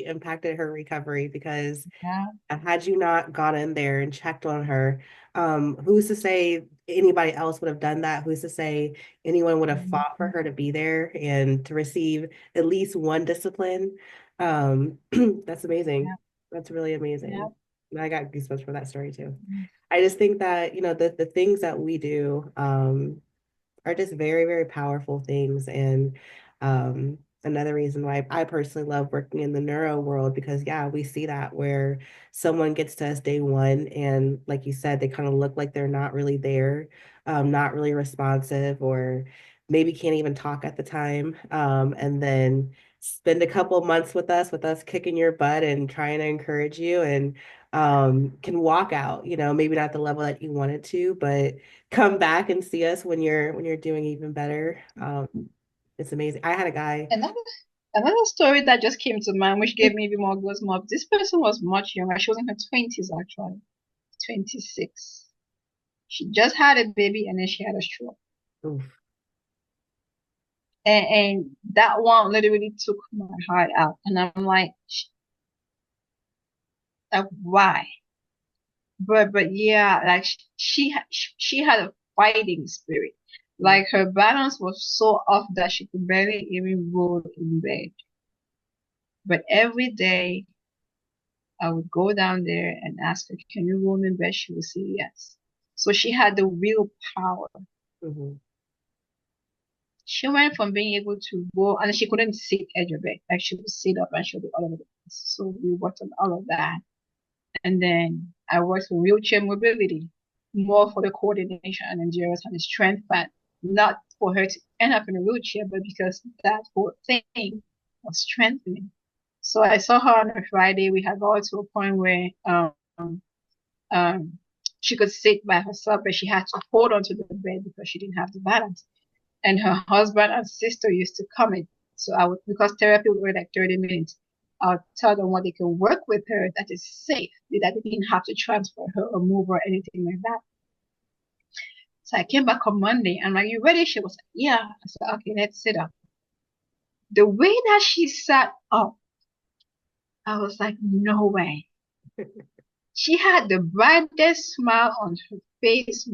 A: impacted her recovery because
B: Yeah.
A: had you not gone in there and checked on her, who's to say anybody else would have done that? Who's to say anyone would have fought for
B: Mhm.
A: her to be there and to receive at least one discipline? That's amazing.
B: Yeah.
A: That's really
B: Yeah.
A: amazing. I got goosebumps from that story too.
B: Mhm.
A: I just think that, the things that we do, are just very, very powerful things. And another reason why I personally love working in the neuro world, because yeah, we see that where someone gets to us day one, and like you said, they kind of look like they're not really there, not really responsive, or maybe can't even talk at the time. And then spend a couple of months with us kicking your butt and trying to encourage you, and can walk out, maybe not the level that you wanted to, but come back and see us when you're doing even better. It's amazing. I had a guy.
B: Another another story that just came to mind, which gave me even more goosebumps. This person was much younger. She was in her 20s actually, 26. She just had a baby and then she had a stroke.
A: Oof.
B: And that one literally took my heart out. And I'm like, why? But yeah, like she had a fighting spirit. Like her balance was so off that she could barely even roll in bed. But every day I would go down there and ask her, can you roll in bed? She would say yes. So she had the willpower.
A: Hmm.
B: She went from being able to go, and she couldn't sit at your bed. Like she would sit up and she'll be all over the place. So we worked on all of that. And then I worked with wheelchair mobility, more for the coordination and endurance and the strength, but not for her to end up in a wheelchair, but because that whole thing was strengthening. So I saw her on a Friday. We had got to a point where um, she could sit by herself, but she had to hold onto the bed because she didn't have the balance. And her husband and sister used to come in. So I would, because therapy would be like 30 minutes, I'll tell them what they can work with her that is safe, that they didn't have to transfer her or move or anything like that. So I came back on Monday. I'm like, you ready? She was like, yeah. I said, okay, let's sit up. The way that she sat up, I was like, no way. She had the brightest smile on her face.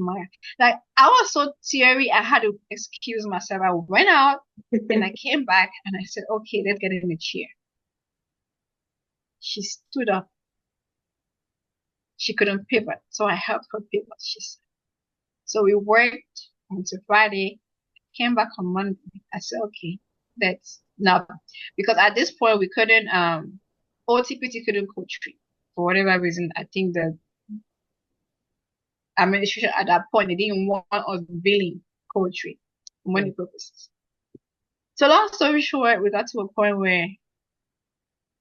B: Like I was so teary, I had to excuse myself. I went out and I came back and I said, okay, let's get in the chair. She stood up. She couldn't pivot, so I helped her pivot, she said. So we worked until Friday, came back on Monday. I said, okay, that's now because at this point we couldn't OTPT couldn't co-treat for whatever reason. I think the administration at that point they didn't want us billing co-treat for money purposes. So long story short, we got to a point where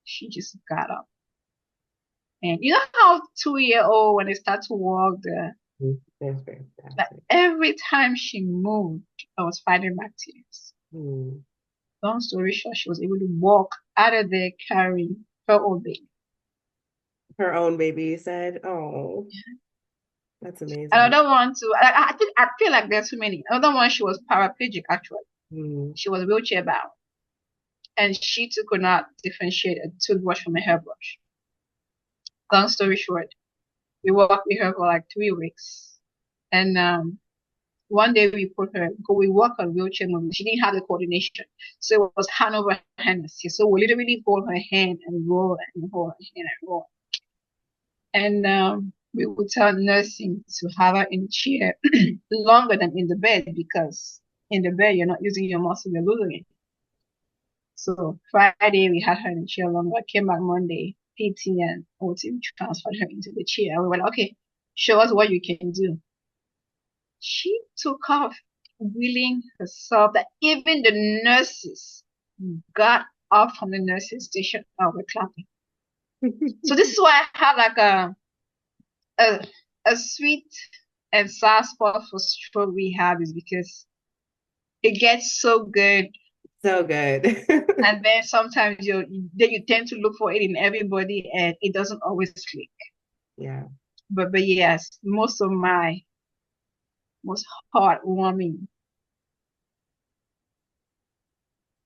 B: she just got up. And you know how 2 year old when they start to walk,
A: That's
B: like
A: fantastic.
B: every time she moved, I was fighting back tears.
A: Mm.
B: Long story short, she was able to walk out of there carrying her own baby.
A: Her own baby, you said? Oh, that's amazing.
B: Another one too. I feel like there's too many. Another one, she was paraplegic actually.
A: Mm.
B: She was wheelchair bound, and she too could not differentiate a toothbrush from a hairbrush. Long story short, we worked with her for like 3 weeks, and one day we worked on wheelchair movement. She didn't have the coordination. So it was hand over hand. So we literally hold her hand and roll and hold her hand and roll. And we would tell nursing to have her in the chair longer than in the bed because in the bed you're not using your muscle, you're losing it. So Friday we had her in the chair longer. I came back Monday, PT and OT transferred her into the chair. And we were like, okay, show us what you can do. She took off willing herself that even the nurses got off from the nurses station and were clapping. So this is why I have like a, a sweet and sad spot for stroke rehab is because it gets so good.
A: So good.
B: And then sometimes you tend to look for it in everybody and it doesn't always click.
A: Yeah.
B: But yes, most of my most heartwarming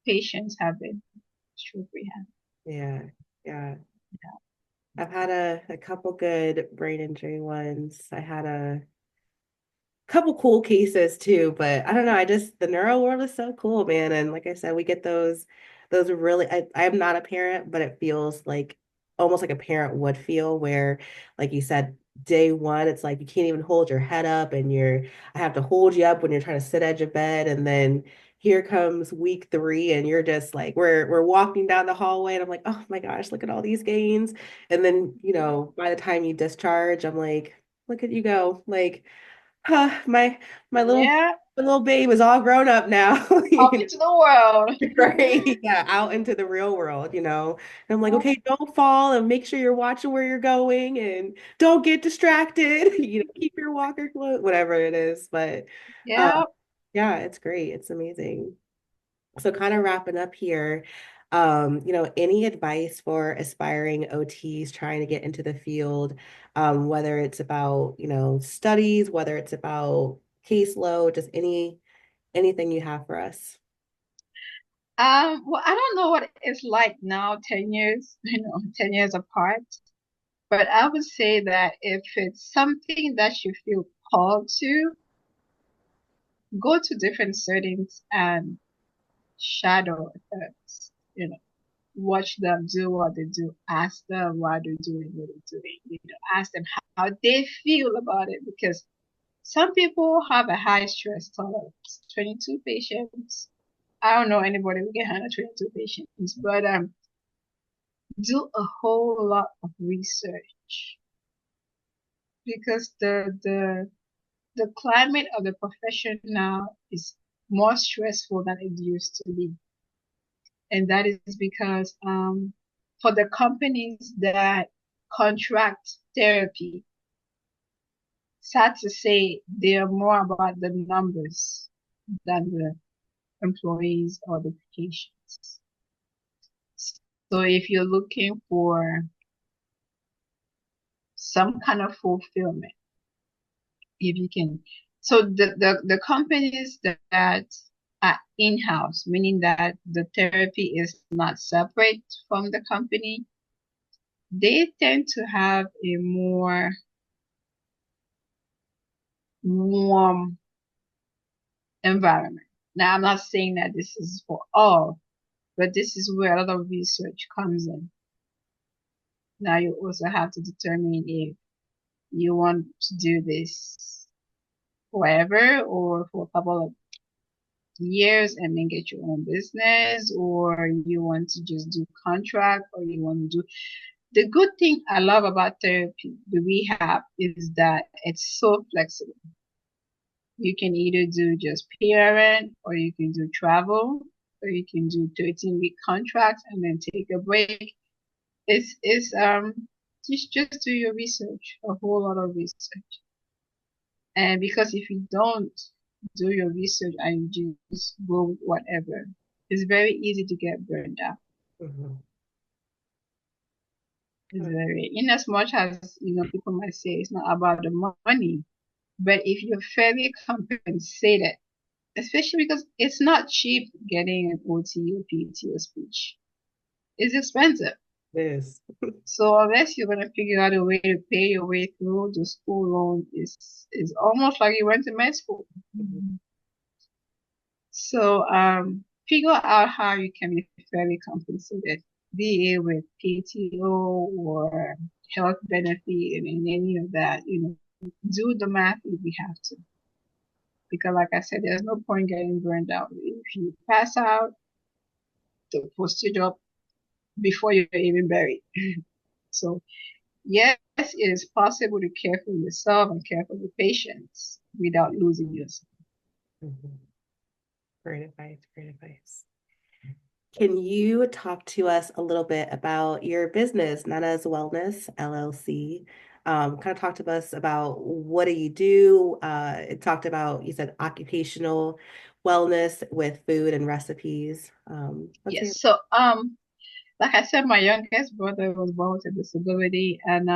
B: patients have been stroke rehab.
A: Yeah. Yeah. I've had a couple good brain injury ones. I had a couple cool cases too, but I don't know. I just the neuro world is so cool, man. And like I said, we get those really I'm not a parent, but it feels like almost like a parent would feel where, like you said, day one, it's like you can't even hold your head up and I have to hold you up when you're trying to sit at your bed. And then here comes week three, and you're just like we're walking down the hallway, and I'm like, oh my gosh, look at all these gains. And then, by the time you discharge, I'm like, look at you go. Like my my little
B: Yeah,
A: my little babe is all grown up now,
B: off into the world.
A: right? Yeah, out into the real world, And I'm like, okay, don't fall and make sure you're watching where you're going and don't get distracted. Keep your walker close, whatever it is. But uh,
B: Yeah.
A: yeah, it's great. It's amazing. So kind of wrapping up here, any advice for aspiring OTs trying to get into the field, whether it's about, studies, whether it's about caseload, just anything you have for us.
B: Well, I don't know what it's like now, 10 years, 10 years apart. But I would say that if it's something that you feel called to, go to different settings and shadow therapists. Watch them do what they do. Ask them why they're doing what they're doing. Ask them how they feel about it because Some people have a high stress tolerance. 22 patients. I don't know anybody who can handle 22 patients, but do a whole lot of research because the climate of the profession now is more stressful than it used to be. And that is because for the companies that contract therapy, sad to say, they are more about the numbers than the employees or the patients. So if you're looking for some kind of fulfillment, if you can, so the companies that are in-house, meaning that the therapy is not separate from the company, they tend to have a more warm environment. Now, I'm not saying that this is for all, but this is where a lot of research comes in. Now, you also have to determine if you want to do this forever or for a couple of years and then get your own business, or you want to just do contract, or you want to do. The good thing I love about therapy, the rehab, is that it's so flexible. You can either do just PRN, or you can do travel, or you can do 13-week contracts and then take a break. It's just do your research, a whole lot of research. And because if you don't do your research and you just go with whatever, it's very easy to get burned out.
A: Mm-hmm.
B: It's very, in as much as, people might say it's not about the money, but if you're fairly compensated, especially because it's not cheap getting an OT or PT or speech. It's expensive.
A: It is.
B: So unless you're gonna figure out a way to pay your way through the school loan, is almost like you went to med school.
A: Mhm.
B: So figure out how you can be fairly compensated, be it with PTO or health benefit and any of that, do the math if we have to. Because like I said, there's no point getting burned out. If you pass out, the postage up before you're even buried. So yes, it is possible to care for yourself and care for the patients without losing yourself.
A: Mhm. Great advice. Great advice. Can you talk to us a little bit about your business, Nannez Wellness LLC? Kind of talk to us about what do you do? It talked about, you said occupational wellness with food and recipes. Let's hear.
B: Yes. So like I said, my youngest brother was born with a disability, and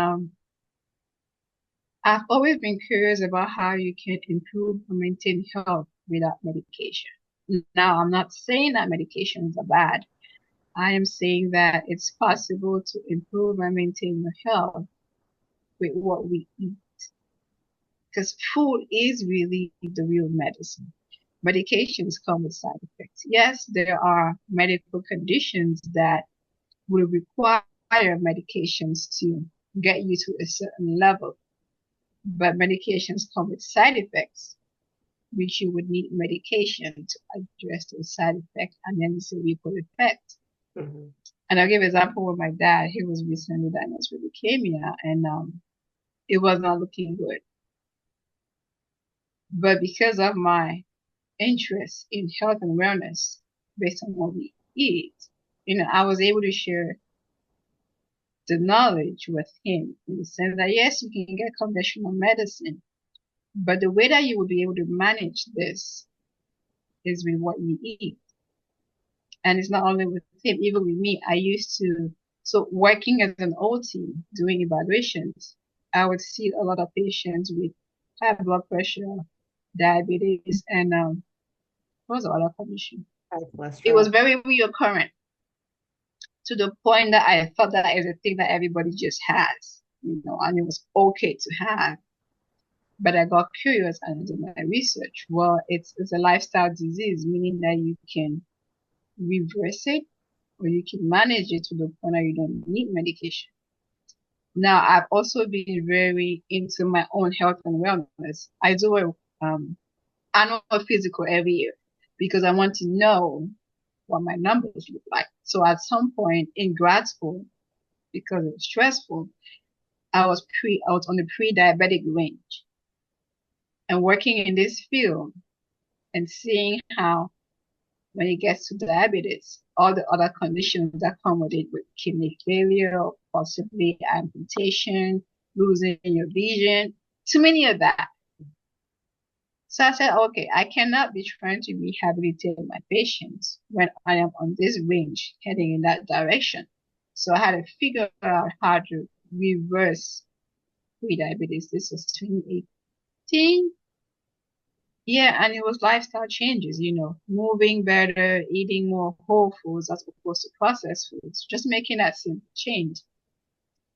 B: I've always been curious about how you can improve or maintain health without medication. Now, I'm not saying that medications are bad. I am saying that it's possible to improve and maintain your health with what we eat. Because food is really the real medicine. Medications come with side effects. Yes, there are medical conditions that will require medications to get you to a certain level, but medications come with side effects, which you would need medication to address those side effects and then it's a ripple effect.
A: Mhm.
B: And I'll give an example with my dad. He was recently diagnosed with leukemia and it was not looking good. But because of my interest in health and wellness based on what we eat, I was able to share the knowledge with him in the sense that yes, you can get conventional medicine, but the way that you will be able to manage this is with what you eat. And it's not only with him, even with me. So working as an OT, doing evaluations, I would see a lot of patients with high blood pressure, diabetes, and what was the other condition?
A: High
B: It was
A: cholesterol.
B: very reoccurrent to the point that I thought that is a thing that everybody just has, and it was okay to have. But I got curious and did my research. Well, it's a lifestyle disease, meaning that you can reverse it or you can manage it to the point that you don't need medication. Now, I've also been very into my own health and wellness. I do a annual physical every year because I want to know what my numbers look like. So at some point in grad school, because it was stressful, I was on the pre-diabetic range and working in this field and seeing how when it gets to diabetes, all the other conditions that come with it, with kidney failure, possibly amputation, losing your vision, too many of that. So I said, okay, I cannot be trying to rehabilitate my patients when I am on this range heading in that direction. So I had to figure out how to reverse pre-diabetes. This was 2018. Yeah, and it was lifestyle changes, moving better, eating more whole foods as opposed to processed foods, just making that simple change.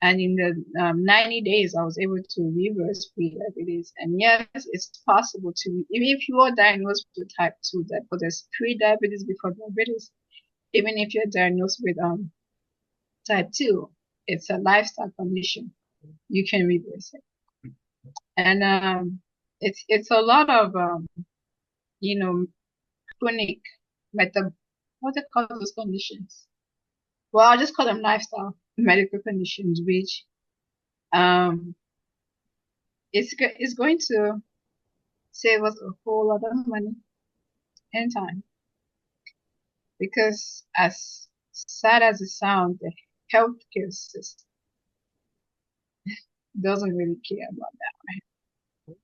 B: And in the 90 days, I was able to reverse pre-diabetes. And yes, it's possible to, even if you are diagnosed with type 2, but there's pre-diabetes before diabetes, even if you're diagnosed with type 2, it's a lifestyle condition. You can reverse it. And it's a lot of, you know, chronic meta, what do they call those conditions? Well, I'll just call them lifestyle medical conditions, which um, it's going to save us a whole lot of money and time. Because as sad as it sounds, the healthcare system doesn't really care about that.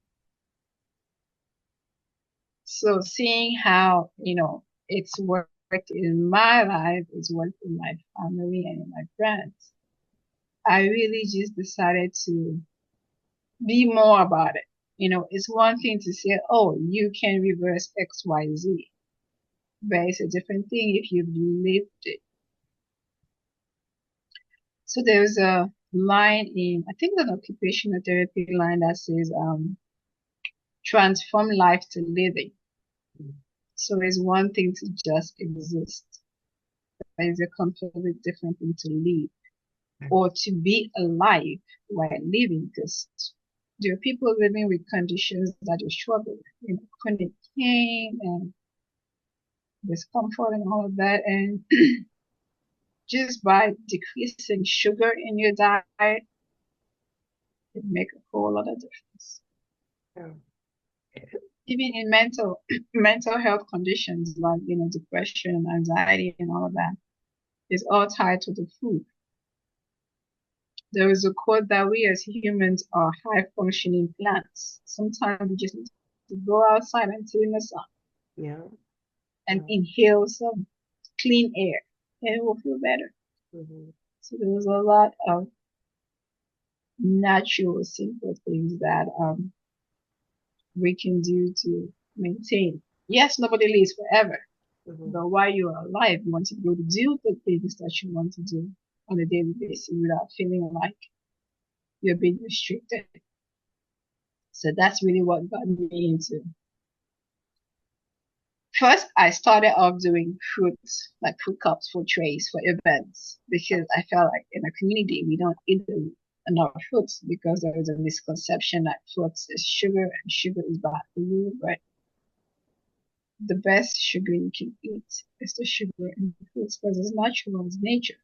B: So seeing how, it's worked in my life, it's worked in my family and in my friends, I really just decided to be more about it. It's one thing to say, oh, you can reverse X, Y, Z, but it's a different thing if you've lived it. So there's a line in, I think, an occupational therapy line that says, transform life to living. So it's one thing to just exist, but it's a completely different thing to live or to be alive while living. Because there are people living with conditions that they struggle with, chronic pain and discomfort and all of that. And just by decreasing sugar in your diet, it make a whole lot of difference.
A: Yeah.
B: Even in mental health conditions like depression, anxiety, and all of that is all tied to the food. There is a quote that we as humans are high functioning plants. Sometimes we just need to go outside and sit in the sun
A: Yeah.
B: and
A: Yeah.
B: inhale some clean air and it will feel better.
A: Mm-hmm.
B: So there's a lot of natural, simple things that we can do to maintain. Yes, nobody lives forever,
A: Mm-hmm.
B: but while you're alive, you want to be able to do the things that you want to do on a daily basis without feeling like you're being restricted. So that's really what got me into. First, I started off doing fruits, like fruit cups, fruit trays for events, because I felt like in a community we don't eat enough fruits because there is a misconception that fruits is sugar and sugar is bad for you. But the best sugar you can eat is the sugar in the fruits because it's natural, it's nature.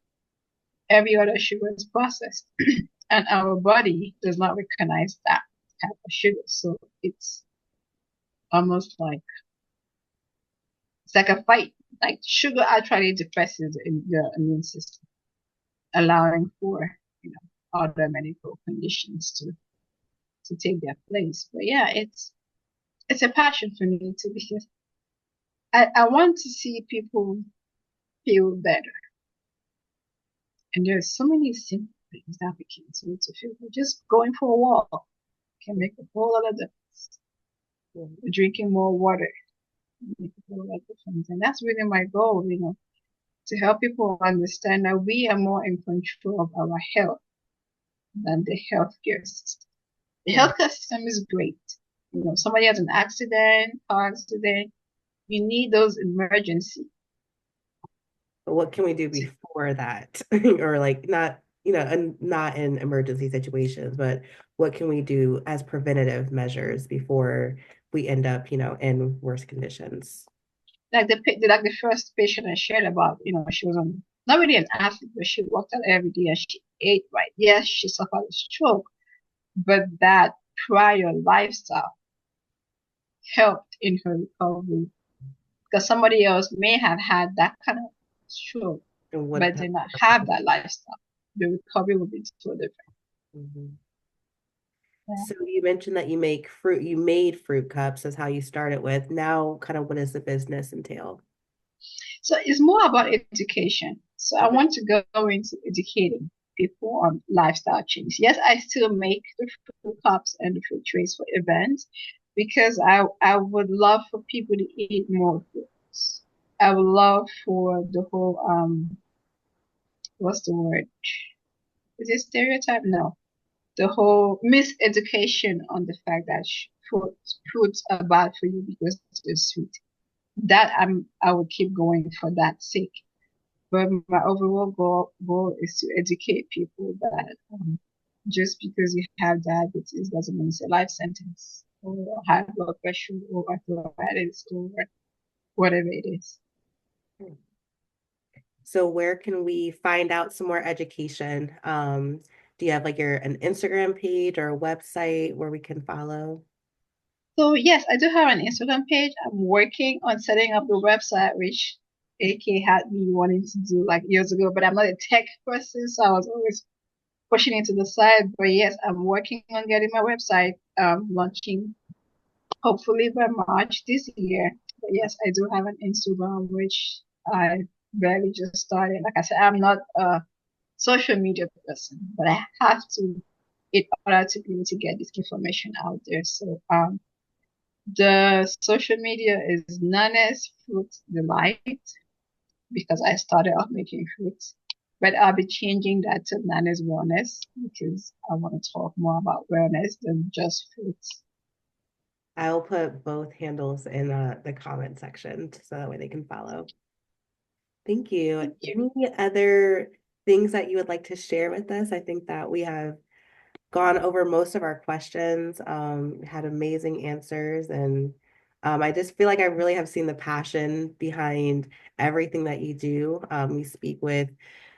B: Every other sugar is processed, and our body does not recognize that type of sugar. So it's almost like it's like a fight. Like sugar actually depresses the immune system, allowing for other medical conditions to take their place. But yeah, it's a passion for me too because I want to see people feel better. And there's so many simple things that we can do to feel better. Just going for a walk can make a whole lot of difference. Drinking more water make a whole lot of difference. And that's really my goal, to help people understand that we are more in control of our health than the healthcare system. The
A: Yeah.
B: healthcare system is great. Somebody has an accident, car accident, you need those emergency.
A: But what can we do before that? Or like not and not in emergency situations, but what can we do as preventative measures before we end up, in worse conditions?
B: Like the first patient I shared about, she was on not really an athlete, but she worked out every day and she ate right. Yes, she suffered a stroke, but that prior lifestyle helped in her recovery because somebody else may have had that kind of stroke,
A: And what
B: but did not have that lifestyle. The recovery would be so different.
A: Mhm.
B: Yeah.
A: So you mentioned that you made fruit cups as how you started with. Now, kind of what does the business entail?
B: So it's more about education. So I
A: Okay.
B: want to go into educating people on lifestyle change. Yes, I still make the fruit cups and the fruit trays for events because I would love for people to eat more fruits. I would love for the whole what's the word? Is it stereotype? No. The whole miseducation on the fact that fruits are bad for you because they're sweet. That I would keep going for that sake. But my overall goal is to educate people that just because you have diabetes doesn't mean it's a life sentence or high blood pressure or arthritis or whatever it is.
A: So where can we find out some more education? Do you have like an Instagram page or a website where we can follow?
B: So yes, I do have an Instagram page. I'm working on setting up the website, which AK had me wanting to do like years ago, but I'm not a tech person, so I was always pushing it to the side. But yes, I'm working on getting my website launching hopefully by March this year. But yes, I do have an Instagram, which I barely just started. Like I said, I'm not a social media person, but I have to in order to be able to get this information out there. So the social media is Nannez Fruit Delight because I started off making fruits. But I'll be changing that to Nannez Wellness because I want to talk more about wellness than just fruits.
A: I will put both handles in the comment section so that way they can follow. Thank you.
B: Thank you.
A: Any other things that you would like to share with us? I think that we have gone over most of our questions, had amazing answers, and I just feel like I really have seen the passion behind everything that you do. You speak with,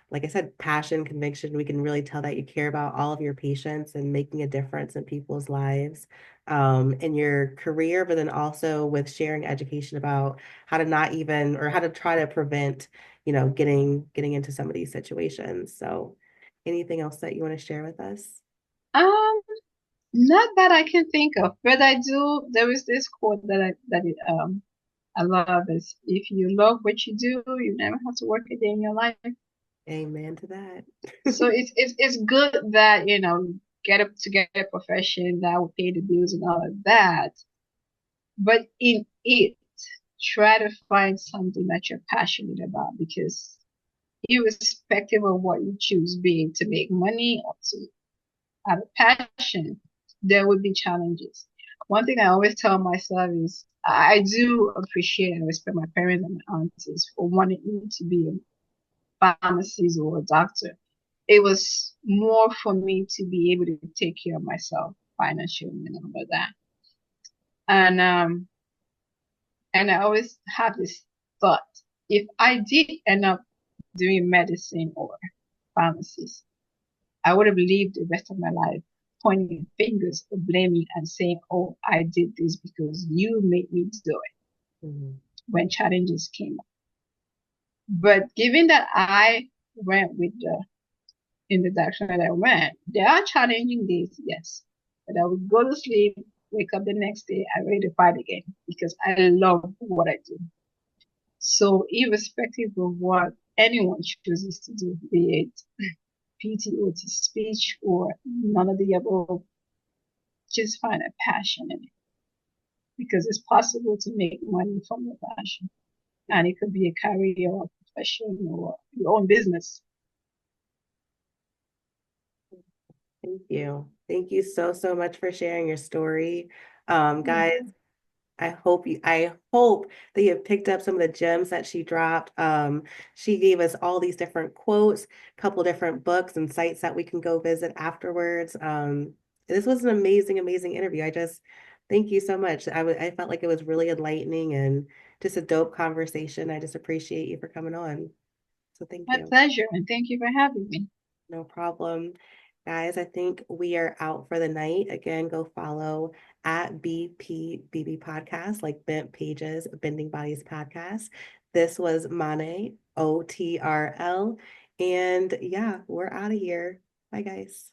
A: like I said, passion, conviction. We can really tell that you care about all of your patients and making a difference in people's lives, in your career, but then also with sharing education about how to not even or how to try to prevent, getting into some of these situations. So, anything else that you want to share with us?
B: Um, Not that I can think of, but I do. There is this quote I love is if you love what you do, you never have to work a day in your life.
A: Amen to that.
B: So it's good that get a profession that will pay the bills and all of that. But in it, try to find something that you're passionate about because irrespective of what you choose, being to make money or to have a passion, there would be challenges. One thing I always tell myself is I do appreciate and respect my parents and my aunties for wanting me to be a pharmacist or a doctor. It was more for me to be able to take care of myself financially and all of that. And I always have this thought: if I did end up doing medicine or pharmacist, I would have lived the rest of my life pointing fingers, blaming, and saying, "Oh, I did this because you made me do it,"
A: Mhm.
B: when challenges came up. But given that I went with the in the direction that I went, there are challenging days, yes. But I would go to sleep, wake up the next day, I'm ready to fight again because I love what I do. So irrespective of what anyone chooses to do, be it PTOT speech or none of the above, just find a passion in it because it's possible to make money from your passion. And it could be a career or a profession or your own business.
A: Thank you. Thank you so, so much for sharing your story. Guys, I hope that you have picked up some of the gems that she dropped. She gave us all these different quotes, a couple different books and sites that we can go visit afterwards. This was an amazing, amazing interview. I just thank you so much. I felt like it was really enlightening and just a dope conversation. I just appreciate you for coming on. So thank
B: My
A: you.
B: pleasure, and thank you for having me.
A: No problem. Guys, I think we are out for the night. Again, go follow at BPBB Podcast, like Bent Pages, Bending Bodies Podcast. This was Mane, OTRL. And yeah, we're out of here. Bye, guys.